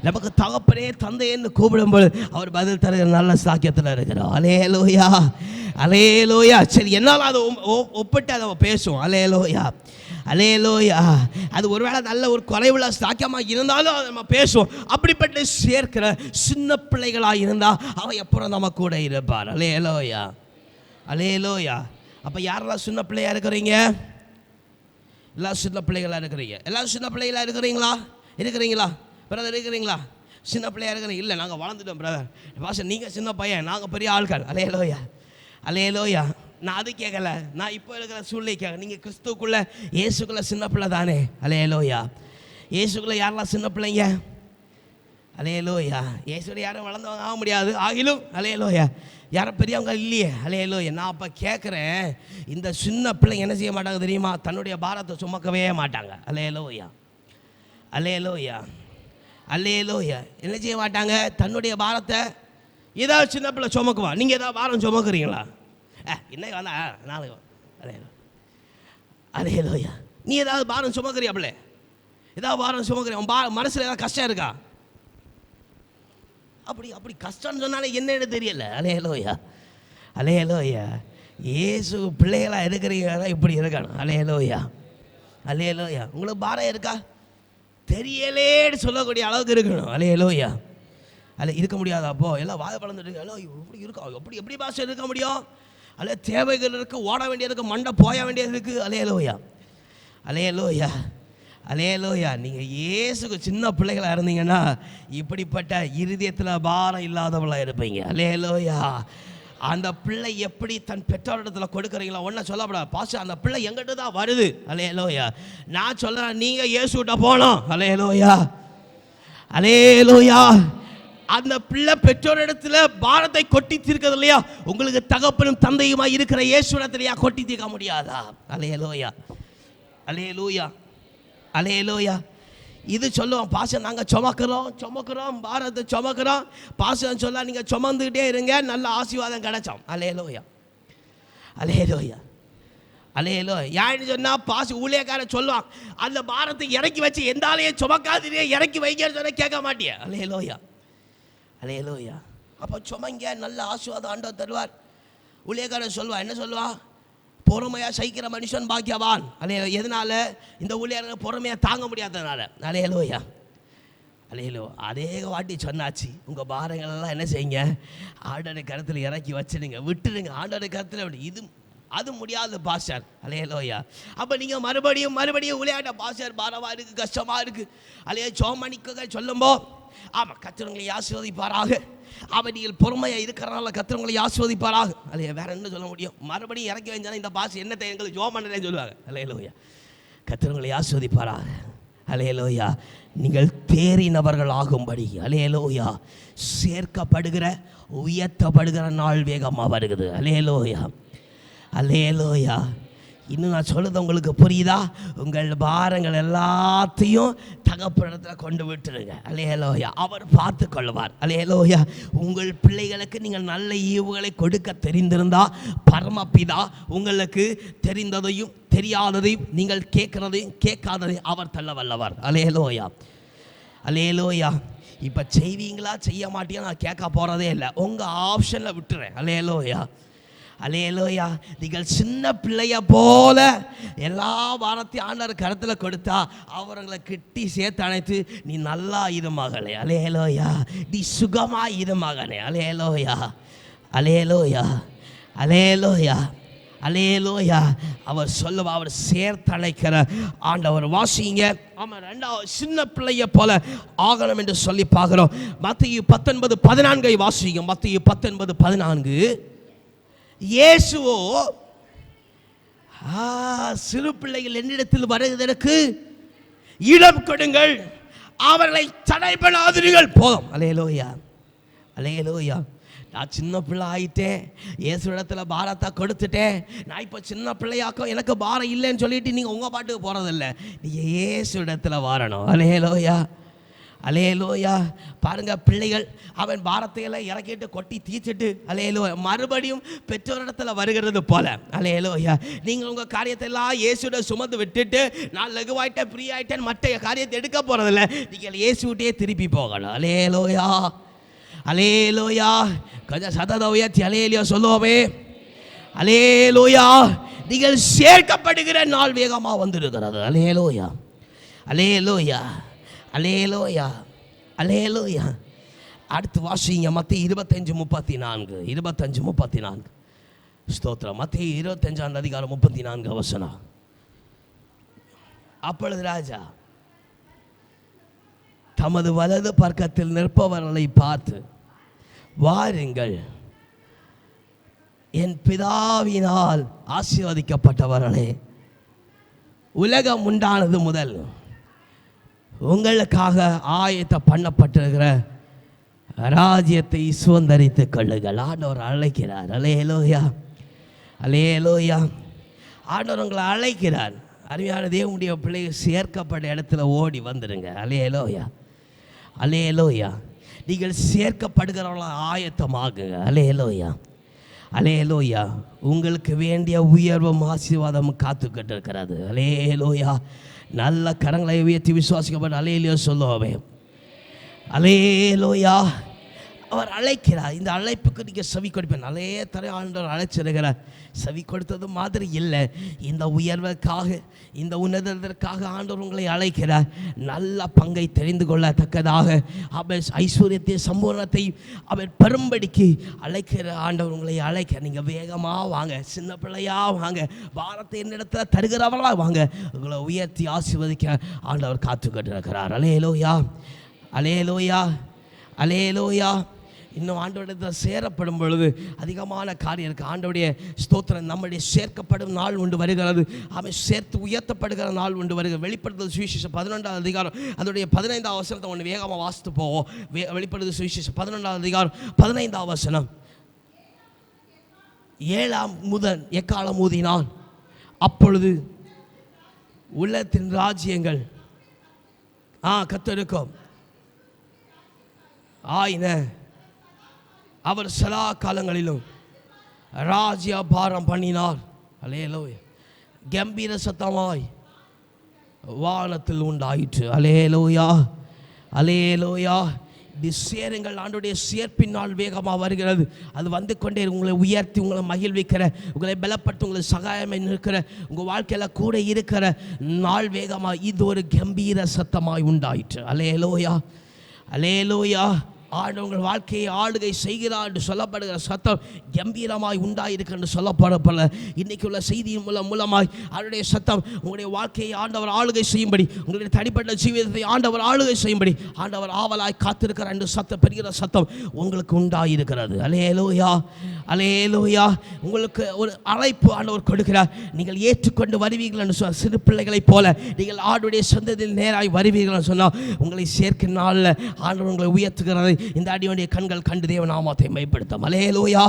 நமக்கு தகப்பனே தந்தைன்னு கூப்பிடும்போது அவர் பதில் தருகிற நல்ல சாக்கியத்தில் இருக்கிறோம். அல்லேலூயா, அல்லேலூயா. சரி, என்னால் அதை ஒப்பிட்டு அதை பேசுவோம். அல்லேலூயா, அல்லேலூயா. அது ஒருவேளை நல்ல ஒரு குறைவுள்ள சாக்கியமாக இருந்தாலும் அதை நம்ம பேசுவோம். அப்படிப்பட்ட சேர்க்கிற சின்ன பிள்ளைகளாக இருந்தால் அவன் எப்பறம் நம்ம கூட இருப்பார். அல்லேலூயா, அல்லேலூயா. அப்போ யாரெல்லாம் சின்ன பிள்ளையாக இருக்கிறீங்க? எல்லாம் சின்ன பிள்ளைகளாக இருக்கிறீங்க. எல்லாம் சின்ன பிள்ளைகளாக இருக்கிறீங்களா? இருக்கிறீங்களா பிரதர்? இருக்கிறீங்களா? சின்ன பிள்ளையாக இருக்கிறீங்க? இல்லை, நாங்கள் வளர்ந்துட்டோம் பிரதர். பாஷா நீங்கள் சின்ன பையன், நாங்கள் பெரிய ஆட்கள். அல்லேலூயா, அல்லேலூயா. நான் அது கேட்கல, நான் இப்போ இருக்கிற சூழ்நிலை கேட்க. நீங்கள் கிறிஸ்துக்குள்ளே இயேசுக்குள்ளே சின்ன பிள்ளை தானே? அல்லேலூயா. இயேசுக்குள்ளே யாரெல்லாம் சின்ன பிள்ளைங்க? அல்லேலூயா. இயேசுவோட யாரும் வளர்ந்தவங்க ஆக முடியாது, ஆகிலும் அல்லேலூயா யாரும் பெரியவங்க இல்லையே. அல்லேலூயா. நான் அப்போ கேட்குறேன், இந்த சின்ன பிள்ளைங்க என்ன செய்ய மாட்டாங்க தெரியுமா? தன்னுடைய பாரத்தை சுமக்கவே மாட்டாங்க. அல்லேலூயா, அல்லேலூயா, அல்லேலூயா. என்ன செய்ய மாட்டாங்க? தன்னுடைய பாரத்தை ஏதாவது சின்ன பிள்ளை சுமக்குவா. நீங்கள் ஏதாவது பாரம் சுமக்குறீங்களா? இன்னைக்கு வந்தா நாளைக்கு. அல்லேலூயா, அல்லேலூயா. நீ ஏதாவது பாரம் சுமக்குறியா? பிள்ளை ஏதாவது பாரம் சுமக்குறியா? உன் மனசில் ஏதாவது கஷ்டம் இருக்கா? அப்படி கஷ்டம்னு சொன்னாலே என்னன்னு தெரியல. அல்லேலூயா, அல்லேலூயா. இயேசு பிள்ளைகளாக இருக்கிறீங்க இப்படி இருக்கணும். அல்லேலூயா, அல்லேலூயா. உங்களுக்கு பாரம் இருக்கா? தெரியலேன்னு சொல்லக்கூடிய அளவுக்கு இருக்கணும். அல்லேலூயா. இருக்க முடியாது. அப்போ எல்லாம் வாய பழந்துட்டு எல்லாம் இப்படி இருக்கா? எப்படி பாஷை இருக்க முடியும்? அல்ல தேவைகள் இருக்குது, ஓட வேண்டியதுக்கு, மண்டை போய வேண்டியது இருக்குது. அல்லேலூயா, அல்லேலூயா, அல்லேலூயா. நீங்கள் இயேசுக்கு சின்ன பிள்ளைகளாக இருந்தீங்கன்னா இப்படிப்பட்ட இருதயத்தில் பாரம் இல்லாதவளாக இருப்பீங்க. அல்லேலூயா. அந்த பிள்ளை எப்படி தன் பெற்றோரிடத்தில் கொடுக்குறீங்களா? ஒன்றும் சொல்லப்படாது. பாச அந்த பிள்ளை எங்கிட்ட தான் வருது. அல்லேலூயா. நான் சொல்கிறேன், நீங்கள் இயேசுகிட்ட போகணும். அல்லேலூயா, அல்லேலூயா. அந்த பிள்ளை பெற்றோரிடத்தில் பாரத்தை கொட்டி தீர்க்கிறது இல்லையா? உங்களுக்கு தகப்பனும் தந்தையுமா இருக்கிற இயேசுவிடத்திலையா கொட்டி தீர்க்க முடியாதா? அல்லேலூயா, அல்லேலூயா, அல்லேலூயா. இது சொல்லுவோம், பாசம் நாங்கள் சுமக்கிறோம் பாரத்தை சுமக்கிறோம். பாசம் சொல்ல நீங்கள் சுமந்துக்கிட்டே இருங்க, நல்ல ஆசீர்வாதம் கிடைச்சோம். Hallelujah hallelujah அலேலோ. ஏன்னு சொன்னால் பாசு ஊழியக்காரன் சொல்லுவான், அந்த பாரத்தை இறக்கி வச்சு எந்த ஆளையும் சுமக்காதீங்க, இறக்கி வைங்கன்னு சொன்னால் கேட்க மாட்டிய. Hallelujah hallelujah. அப்போ சுமங்க, நல்ல ஆசீர்வாதம் ஆண்டவர் தருவார். ஊழியக்காரன் சொல்லுவா, என்ன சொல்லுவா? பொறுமையாக சகிக்கிற மனுஷன் பாக்கியவான். அலையலோ. எதனால? இந்த ஊழியர்கள் பொறுமையாக தாங்க முடியாததுனால. அலையலோயா அலையலோ. அதே வாட்டி சொன்னாச்சு, உங்கள் பாரங்களெல்லாம் என்ன செய்யுங்க, ஆண்டோடைய கருத்தில் இறக்கி வச்சுடுங்க, விட்டுடுங்க. ஆண்டோடைய கருத்தில் இது அது முடியாத பாஸ்டர். அலையலோயா. அப்போ நீங்கள் மறுபடியும் விளையாட்ட பாஸ்டர் பாரமாக இருக்குது, கஷ்டமாக இருக்குது, அலைய சோமணிக்க சொல்லும்போ, ஆமாம் கர்த்தர் ஆசீர்வதிப்பாராக. அவன் நீங்கள் பொறுமையாக இருக்கிறனால கர்த்தர் ஆசீர்வதிப்பாராக. அலைய வேற என்ன சொல்ல முடியும்? மறுபடியும் இறக்கி வந்தாலும் இந்த பாஸ் என்னத்தை எங்களுக்கு ஜோம் பண்ணுறேன்னு சொல்லுவாங்க. அலையலோயா. கர்த்தர் ஆசீர்வதிப்பாராக. அலையலோயா. நீங்கள் தேறினவர்கள் ஆகும்படி அலையலோயா சேர்க்கப்படுகிற உயர்த்தப்படுகிற நாள் வேகமாக வருகிறது. Hallelujah hallelujah. இன்னும் நான் சொல்லுறது உங்களுக்கு புரியுதா? உங்கள் பாரங்கள் எல்லாத்தையும் தகப்பனிடத்தில் கொண்டு விட்டுருங்க. அலேலோயா. அவர் பார்த்து கொள்வார். அலேலோயா. உங்கள் பிள்ளைகளுக்கு நீங்கள் நல்ல ஈவுகளை கொடுக்க தெரிந்திருந்தா பரமபிதா உங்களுக்கு தெரிந்ததையும் தெரியாததையும் நீங்கள் கேட்குறதையும் கேட்காததையும் அவர் தள்ள வல்லவர். Hallelujah hallelujah. இப்போ செய்வீங்களா செய்ய மாட்டீங்களா நான் கேட்க போகிறதே இல்லை, உங்கள் ஆப்ஷனில் விட்டுறேன். Hallelujah hallelujah. நீங்கள் சின்ன பிள்ளைய போல எல்லா வாரத்தையும் ஆண்டவர் கருத்தில் கொடுத்தா அவர்களை கிட்டி சேர்த்து அணைத்து, நீ நல்லா இரு மகளே, அலேலோயா, நீ சுகமா இரு மகனே, அலேலோயா அலேலோயா அலேலோயா அலேலோயா. அவர் சொல்லுவா, அவர் சேர்த்தழைக்கிற ஆண்டவர். வாசிங்க. ஆமாம், ரெண்டாவது சின்ன பிள்ளைய போல ஆகணும் என்று சொல்லி பார்க்குறோம். மத்தேயு 19:14 வாசிங்க. மத்தேயு 19:14. இயேசுவோ சிறு பிள்ளைகள் என்னிடத்தில் வருவதற்கு இடம் கொடுங்கள், அவர்களை தடை பண்ணாதீர்கள். போதும். Hallelujah hallelujah. நான் சின்ன பிள்ளை ஆகிட்டேன், இயேசு இடத்துல பாரத்தை கொடுத்துட்டேன், நான் இப்போ சின்ன பிள்ளையாக்கும் எனக்கு பாரம் இல்லைன்னு சொல்லிட்டு நீங்கள் உங்கள் பாட்டுக்கு போகிறதில்ல, நீங்கள் இயேசு இடத்துல வரணும். Hallelujah hallelujah. பாருங்கள், பிள்ளைகள் அவன் பாரத்தையெல்லாம் இறக்கிட்டு கொட்டி தீச்சிட்டு அலேலோயா மறுபடியும் பெற்றோரிடத்தில் வருகிறது போல. அலேலோயா. நீங்கள் உங்கள் காரியத்தை எல்லாம் இயேசுட சுமந்து விட்டுட்டு நான் லகுவாயிட்டேன் ஃப்ரீ ஆகிட்டேன் மற்ற காரியத்தை எடுக்க போகிறதில்ல, நீங்கள் இயேசுவிட்டே திருப்பி போகணும். Hallelujah hallelujah. கொஞ்சம் சதத உயர்த்தி அலேலியா சொல்லுவோமே. அலேலோயா. நீங்கள் சேர்க்கப்படுகிற நாள் வேகமாக வந்துருக்கிறது. Hallelujah hallelujah hallelujah hallelujah. அடுத்து வாசிங்க. மத்தேயு 25:34. 25:34. ஸ்தோத்திரம். மத்தேயு 25:34. அப்பொழுது ராஜா தமது வலது பக்கத்தில் நிற்பவர்களை பார்த்து, வாருங்கள், என் பிதாவினால் ஆசீர்வதிக்கப்பட்டவர்களே, உலகம் உண்டானது முதல் உங்களுக்காக ஆயத்த பண்ணப்பட்டிருக்கிற ராஜ்யத்தை சுதந்தரித்துக் கொள்ளுங்கள். ஆண்டவர் அழைக்கிறார். Hallelujah hallelujah. ஆண்டவர் உங்களை அழைக்கிறார். அருமையான தேவனுடைய பிள்ளைகள் சேர்க்கப்பட்ட இடத்துல ஓடி வந்துடுங்க. Hallelujah hallelujah. நீங்கள் சேர்க்கப்படுகிறவர்களாக ஆயத்தமாகுங்க. Hallelujah hallelujah. உங்களுக்கு வேண்டிய உயர்வும் ஆசீர்வாதமும் காத்துக்கிட்டு இருக்கிறது. அலேலோயா. நல்ல கரங்களை உயர்த்தி விசுவாசிக்கப்பட்ட அலேலோயா சொல்லுவோமே. அலேலோயா. அவர் அழைக்கிறார். இந்த அழைப்புக்கு நீங்கள் செவி கொடுப்பேன். நிறைய தர ஆண்டவர் அழைச்சிருக்கிறார். செவி கொடுத்தது மாதிரி இல்லை, இந்த உயர்வுக்காக இந்த உன்னதத்திற்காக ஆண்டவர் உங்களை அழைக்கிறார். நல்ல பங்கை தெரிந்து கொள்ளத்தக்கதாக அவர் ஐஸ்வர்யத்தை சம்பூர்ணத்தை அவர் பெரும்படிக்கு அழைக்கிற ஆண்டவர் உங்களை அழைக்க. நீங்கள் வேகமாக வாங்க, சின்ன பிள்ளையாக வாங்க, பாரத்தை என்னிடத்தில் தருகிறவர்களாக வாங்க, உங்களை உயர்த்தி ஆசீர்வதிக்க ஆண்டவர் காத்துக்கிட்டு இருக்கிறார். Hallelujah hallelujah hallelujah. இன்னும் ஆண்டவரிடத்தில் சேரப்படும் பொழுது அதிகமான காரியம் இருக்குது. ஆண்டவருடைய ஸ்தோத்திரம். நம்முடைய சேர்க்கப்படும் நாள் உண்டு வருகிறது. அவன் சேர்த்து உயர்த்தப்படுகிற நாள் உண்டு வருகிறது. வெளிப்படுத்துதல் சுவிசேஷம் 11ஆம் அதிகாரம் அதோடைய 15ஆம் வசனத்தை ஒன்று வேகமாக வாசித்து போவோம். வெளிப்படுத்துதல் சுவிசேஷம் 11ஆம் அதிகாரம் 15ஆம் வசனம். 7ஆம் முதல் எக்காலம் ஊதினான், அப்பொழுது உள்ளத்தின் ராஜ்யங்கள் கத்தருக்கும் ஆயின அவர் சதா காலங்களிலும் ராஜ்யபாரம் பண்ணினார். அல்லேலூயா. கம்பீர சத்தமாய் வானத்தில் உண்டாயிற்று. அல்லேலூயா, அல்லேலூயா. இப்படி சேருங்கள். ஆண்டுடைய சேர்ப்பின் நாள் வேகமாக வருகிறது. அது வந்து கொண்டே உங்களை உயர்த்தி உங்களை மகிழ்விக்கிற, உங்களை பலப்படுத்தி உங்களுக்கு சகாயம் இருக்கிற, உங்கள் வாழ்க்கையில் கூட இருக்கிற நாள் வேகமாக இது ஒரு கம்பீர சத்தமாய் உண்டாயிற்று. அல்லேலூயா, அல்லேலூயா. உங்கள் வாழ்க்கையை ஆளுகை செய்கிறார் என்று சொல்லப்படுகிற சத்தம் கம்பீரமாய் உண்டாயிருக்கு என்று சொல்லப்படப்படல. இன்றைக்கு உள்ள செய்தியின் மூலமாய் அவருடைய சத்தம் உங்களுடைய வாழ்க்கையை ஆண்டவர் ஆளுகை செய்யும்படி, உங்களுடைய தனிப்பட்ட ஜீவிதத்தை ஆண்டவர் ஆளுகை செய்யும்படி ஆண்டவர் ஆவலாய் காத்திருக்கிறார் என்று சத்தம் பெறுகிற சத்தம் உங்களுக்கு உண்டாயிருக்கிறது. அல்லேலூயா, அல்லேலூயா. உங்களுக்கு ஒரு அழைப்பு ஆண்டவர் கொடுக்கிறார். நீங்கள் ஏற்றுக்கொண்டு வருவீர்கள் என்று சொன்னால், சிறு பிள்ளைகளைப் போல நீங்கள் ஆண்டுடைய சொந்தத்தில் நேராய் வருவீர்கள் என்று சொன்னால், உங்களை சேர்க்கும் நாளில் ஆண்டவர் உங்களை உயர்த்துகிறது. இந்த அடியுடைய கண்கள் கண்டு தேவ நாமத்தை மைப்படுத்தும். அல்லேலூயா,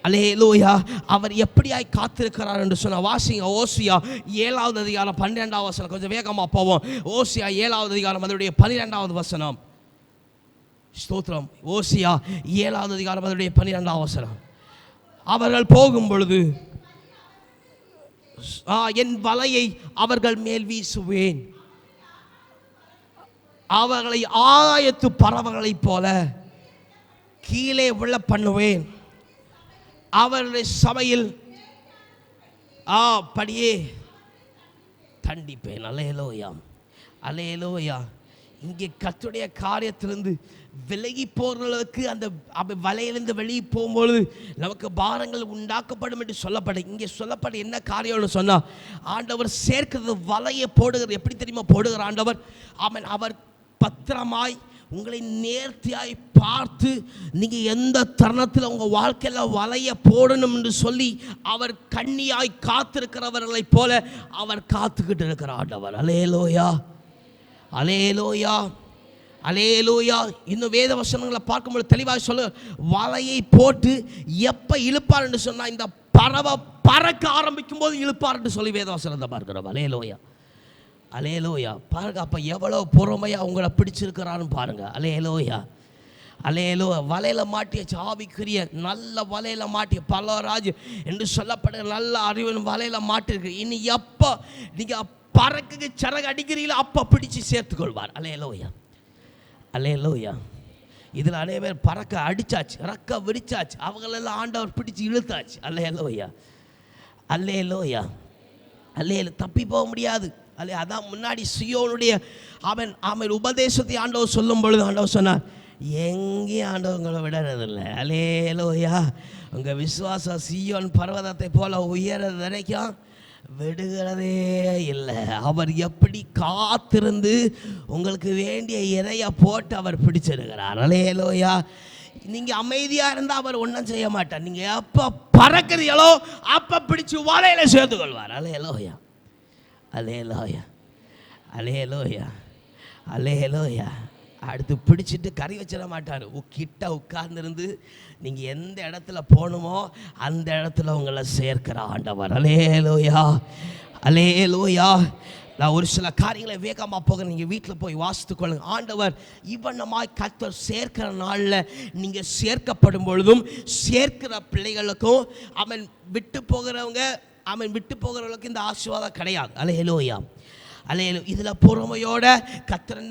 அல்லேலூயா. அவர் எப்படியாய் காத்திருக்கிறார் என்று சொன்ன வாசிங்க. ஓசியா 7வது அதிகாரம் 12வது வசனம். கொஞ்சம் வேகமாக போவோம். ஓசியா 7வது அதிகாரம் அதனுடைய 12வது வசனம். ஸ்தோத்திரம். ஓசியா 7வது அதிகாரம் அதனுடைய 12வது வசனம். அவர்கள் போகும் பொழுது என் வலையை அவர்கள் மேல் வீசுவேன், அவர்களை ஆகாயத்து பறவைகளைப் போல கீழே விழ பண்ணுவேன், அவர்களுடைய சபையில் படியே தண்டிப்பேன். அல்லேலூயா, அல்லேலூயா. இங்கே கர்த்தருடைய காரியத்திலிருந்து விலகி போகிறவர்களுக்கு அந்த வலையிலிருந்து வெளியே போகும்பொழுது நமக்கு பாரங்கள் உண்டாக்கப்படும் என்று சொல்லப்படும். இங்கே சொல்லப்பட என்ன காரியம்னு சொன்னால், ஆண்டவர் சேர்க்கிறது வலையை போடுகிறது. எப்படி தெரியுமா போடுகிற ஆண்டவர்? அவர் பத்திரமாய் உங்களை நேர்த்தியாய் பார்த்து நீங்கள் எந்த தருணத்தில் உங்கள் வாழ்க்கையில் வலைய போடணும் என்று சொல்லி அவர் கண்ணியாய் காத்திருக்கிறவர்களைப் போல அவர் காத்துக்கிட்டு இருக்கிற ஆண்டவர். அல்லேலூயா, அல்லேலூயா, அல்லேலூயா. இன்னும் வேத வசனங்களை பார்க்கும்போது தெளிவாக சொல்ல, வலையை போட்டு எப்போ இழுப்பார் என்று சொன்னால், இந்த பறவை பறக்க ஆரம்பிக்கும் போது இழுப்பார் என்று சொல்லி வேத வசனத்தை பார்க்கிறோம். அல்லேலூயா, அல்லேலூயா. பாருங்க, அப்போ எவ்வளோ பொறுமையாக உங்களை பிடிச்சிருக்கிறான்னு பாருங்க. அல்லேலூயா, அல்லேலூயா. வலையில் மாட்டிய ஆவிக்குரிய நல்ல வலையில் மாட்டிய பலராஜ் என்று சொல்லப்படுற நல்ல அறிவின் வலையில் மாட்டிருக்கு. இனி எப்போ நீங்கள் பறக்குக்கு சிறகு அடிக்கிறீங்களோ அப்போ பிடிச்சி சேர்த்துக்கொள்வார். அல்லேலூயா, அல்லேலூயா. இதில் நிறைய பேர் பறக்க அடித்தாச்சு, ரக்க விரிச்சாச்சு, அவங்களெல்லாம் ஆண்டவர் பிடிச்சி இழுத்தாச்சு. அல்லேலூயா, அல்லேலூயா, அல்லேலூயா. தப்பி போக முடியாது. அல்லே, அதான் முன்னாடி சியோனுடைய அவன் உபதேசத்தை ஆண்டவர் சொல்லும் பொழுது ஆண்டவர் சொன்னார், எங்கேயும் ஆண்டவங்களை விடுறதில்லை. அல்லேலூயா. உங்கள் விசுவாசம் சியோன் பர்வதத்தை போல உயர்றது வரைக்கும் விடுகிறதே இல்லை. அவர் எப்படி காத்திருந்து உங்களுக்கு வேண்டிய இறையை போட்டு அவர் பிடிச்சிருக்கிறார். அல்லேலூயா. நீங்கள் அமைதியாக இருந்தால் அவர் ஒன்றும் செய்ய மாட்டார். நீங்கள் எப்போ பறக்கிறீங்களோ அப்போ பிடிச்சி வலையில் சேர்த்து கொள்வார். அல்லேலூயா, அல்லேலூயா, அல்லேலூயா, அல்லேலூயா. அடுத்து பிடிச்சிட்டு கறி வச்சிட மாட்டார். கிட்ட உட்கார்ந்துருந்து நீங்கள் எந்த இடத்துல போகணுமோ அந்த இடத்துல உங்களை சேர்க்கிற ஆண்டவர். அல்லேலூயா, அல்லேலூயா. நான் ஒரு சில காரியங்களை வேகமாக போகிறேன், நீங்கள் வீட்டில் போய் வாசித்துக்கொள்ளுங்க. ஆண்டவர் இவனமாய் கர்த்தர் சேர்க்கிற நாளில் நீங்கள் சேர்க்கப்படும் பொழுதும் சேர்க்கிற பிள்ளைகளுக்கும் அவன் விட்டு போகிறவங்களுக்கு இந்த ஆசீர்வாதம் கிடையாது. அல்லேலூயா, அல்லேலூயா. இதில் பொறுமையோட கர்த்தர்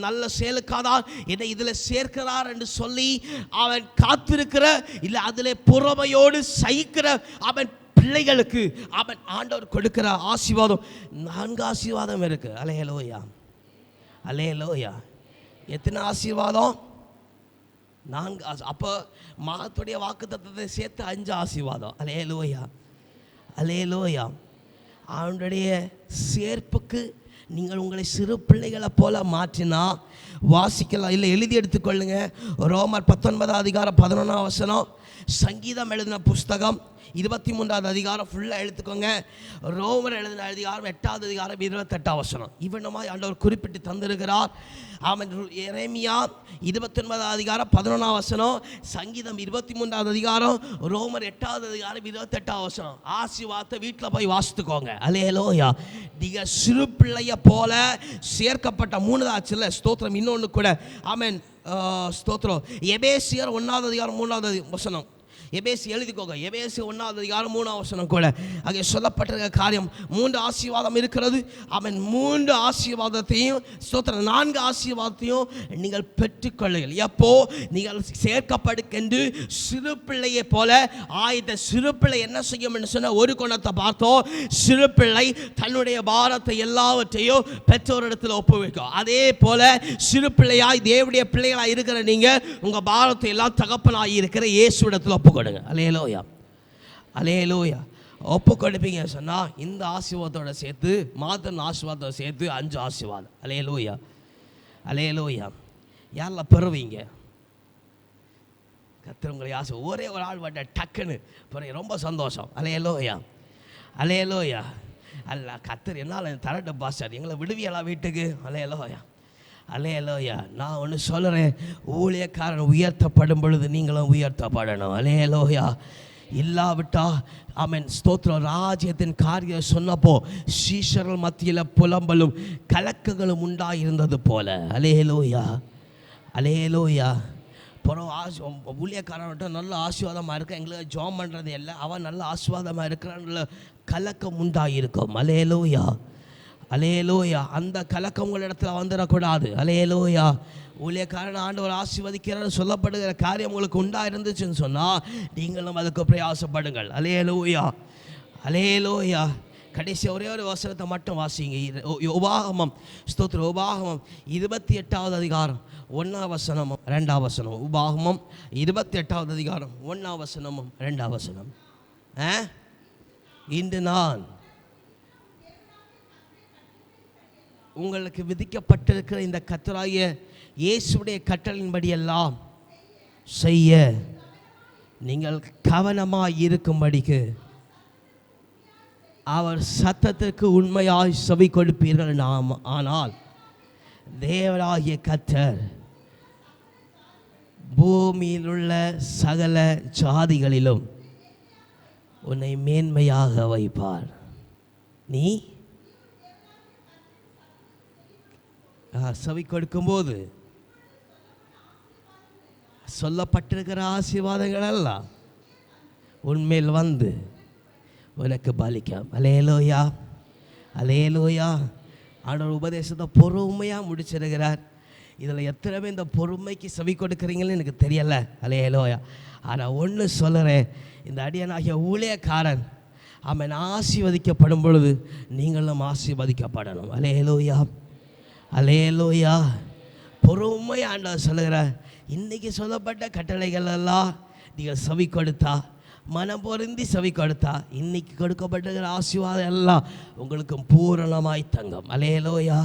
நல்ல செயலுக்காதான் என்னை இதில் சேர்க்கிறார் என்று சொல்லி அவன் காத்திருக்கிற, இல்லை அதில் பொறுமையோடு சகிக்கிற அவன் பிள்ளைகளுக்கு அவன் ஆண்டவர் கொடுக்கிற ஆசீர்வாதம் 4 ஆசீர்வாதம் இருக்கு. அல்லேலூயா, அல்லேலூயா. எத்தனை ஆசீர்வாதம்? 4. அப்போ மகத்துடைய வாக்குத்தத்தத்தை சேர்த்து 5 ஆசீர்வாதம். அல்லேலூயா, அல்லேலூயா. அவனுடைய சேர்ப்புக்கு நீங்கள் உங்களை சிறு பிள்ளைகளை போல மாற்றினா வாசிக்கலாம். இல்லை எழுதி எடுத்துக்கொள்ளுங்க. ரோமர் 19 அதிகாரம் 11 வசனம். சங்கீதம் எழுதின புஸ்தகம் 23வது அதிகாரம் ஃபுல்லாக எடுத்துக்கோங்க. ரோமர் எழுதின அதிகாரம் 8வது அதிகாரம் 28வது வசனம். இவனமாய் ஆண்டவர் குறிப்பிட்டு தந்திருக்கிறார். ஆமென். எரேமியா 29வது அதிகாரம் 11வது வசனம், சங்கீதம் 23வது அதிகாரம், ரோமர் 8வது அதிகாரம் 28வது வசனம். ஆசீர்வாதத்தை வீட்டில் போய் வாசித்துக்கோங்க. அல்லேலூயா. நீங்கள் சிறு பிள்ளைய போல சேர்க்கப்பட்ட 3வது ஸ்தோத்திரம். இன்னொன்று கூட ஆமென் ஸ்தோத்திரம். எபேசியர் 1வது அதிகாரம் 3வது வசனம். எபேசி எழுதிக்கோங்க. எபேசி 1வது அதிகாரம் 3வது வசனம் கூட அங்கே சொல்லப்பட்டிருக்க காரியம். 3 ஆசீர்வாதம் இருக்கிறது. ஆமென். 3 ஆசீர்வாதத்தையும் ஸ்தோத்திரம் 4 ஆசீர்வாதத்தையும் நீங்கள் பெற்றுக்கொள்ளுங்கள். எப்போ நீங்கள் சேர்க்கப்படுக்கென்று சிறு பிள்ளையை போல ஆயுத சிறு பிள்ளை என்ன செய்யும் என்று சொன்ன ஒரு குணத்தை பார்த்தோம். சிறு பிள்ளை தன்னுடைய பாரத்தை எல்லாவற்றையும் பெற்றோரிடத்தில் ஒப்புவிக்கும். அதே போல சிறு பிள்ளையாய் தேவனுடைய பிள்ளைகளாய் இருக்கிற நீங்க உங்க பாரத்தை எல்லாம் தகப்பனாய் இருக்கிற இயேசுவிடத்தில் ஒப்புக்கொடுங்க. அல்லேலூயா. அல்லேலூயா. ஒப்பு கொடுப்பீங்க சொன்னால் இந்த ஆசீர்வாதத்தோட சேர்த்து மாத்திர ஆசீர்வாதத்தோட சேர்த்து 5 ஆசீர்வாதம். அல்லேலூயா. அல்லேலூயா. யாரெல்லாம் பெறுவீங்க? கர்த்தர் உங்களை ஆசை ஒரே ஒரு ஆள் வட்ட டக்குன்னு பிறகு ரொம்ப சந்தோஷம். அல்லேலூயா. அல்லேலூயா. அல்ல கர்த்தர் என்னால் தரட்ட பாஸ்டர் எங்களை விடுவியலாம் வீட்டுக்கு. அல்லேலூயா. அல்லேலூயா. நான் ஒன்று சொல்கிறேன், ஊழியக்காரன் உயர்த்தப்படும் பொழுது நீங்களும் உயர்த்தப்படணும். அல்லேலூயா. இல்லாவிட்டா ஆமென் ஸ்தோத்திரம். ராஜ்யத்தின் காரியம் சொன்னப்போ சீஷர்கள் மத்தியில் புலம்பலும் கலக்கங்களும் உண்டாயிருந்தது போல. அல்லேலூயா. அல்லேலூயா. அப்புறம் ஊழியக்காரன்கிட்ட நல்ல ஆசீர்வாதமாக இருக்க, எங்களுக்கு ஜாம் பண்ணுறது இல்லை, அவன் நல்ல ஆசீர்வாதமாக இருக்கிறான்னு கலக்கம் உண்டாயிருக்கும். அல்லேலூயா. அலேலூயா. அந்த கலக்கம் உங்கள் இடத்துல வந்துடக்கூடாது. அலேலூயா. ஊழியக்காரன் ஆண்டவர் ஆசீர்வதிக்கிறார் சொல்லப்படுகிற காரியம் உங்களுக்கு உண்டா இருந்துச்சுன்னு சொன்னால் நீங்களும் அதுக்கு பிரயாசப்படுங்கள். அலேலூயா. அலேலூயா. கடைசி ஒரே ஒரு வசனத்தை மட்டும் வாசிங்க. உபாகமம் ஸ்தோத்திரம். உபாகமம் 28வது அதிகாரம் 1வது வசனமும் 2வது வசனம். உபாகமம் 28வது அதிகாரம் 1வது வசனமும் 2வது வசனம். இன்று நான் உங்களுக்கு விதிக்கப்பட்டிருக்கிற இந்த கர்த்தராகிய இயேசுடைய கட்டளையின்படியெல்லாம் செய்ய நீங்கள் கவனமாய் இருக்கும்படிக்கு அவர் சத்தத்திற்கு உண்மையாய் செவி கொடுப்பீர்கள். ஆனால் தேவராகிய கர்த்தர் பூமியில் உள்ள சகல ஜாதிகளிலும் உன்னை மேன்மையாக வைப்பார். நீ செவி கொடுக்கும்போது சொல்லப்பட்டிருக்கிற ஆசீர்வாதங்கள் எல்லாம் உண்மையில் வந்து உனக்கு பலிக்கும். அல்லேலூயா. அல்லேலூயா. ஆண்டவர் உபதேசத்தை பொறுமையாக முடிச்சிருக்கிறார். இதில் எத்தனை பேர் இந்த பொறுமைக்கு செவி கொடுக்குறீங்கன்னு எனக்கு தெரியலை. அல்லேலூயா. ஆனால் ஒன்று சொல்கிறேன், இந்த அடியனாகிய ஊழியக்காரன் அவன் ஆசீர்வதிக்கப்படும் பொழுது நீங்களும் ஆசீர்வதிக்கப்படணும். அல்லேலூயா. அல்லேலூயா. பொறுமை ஆண்டவர் சொல்லுகிறார். இன்றைக்கி சொல்லப்பட்ட கட்டளைகள் எல்லாம் நீங்கள் செவி கொடுத்தா, மனம் பொருந்தி செவி கொடுத்தா, இன்றைக்கி கொடுக்கப்பட்டிருக்கிற ஆசீர்வாதம் எல்லாம் உங்களுக்கு பூரணமாய் தங்கும். அல்லேலூயா.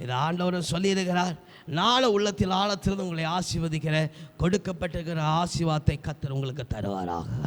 இது ஆண்டவரும் சொல்லியிருக்கிறார். நானும் உள்ளத்தில் ஆழத்திலிருந்து உங்களை ஆசீர்வதிக்கிறேன். கொடுக்கப்பட்டிருக்கிற ஆசீர்வாதத்தை கர்த்தர் உங்களுக்கு தருவாராக.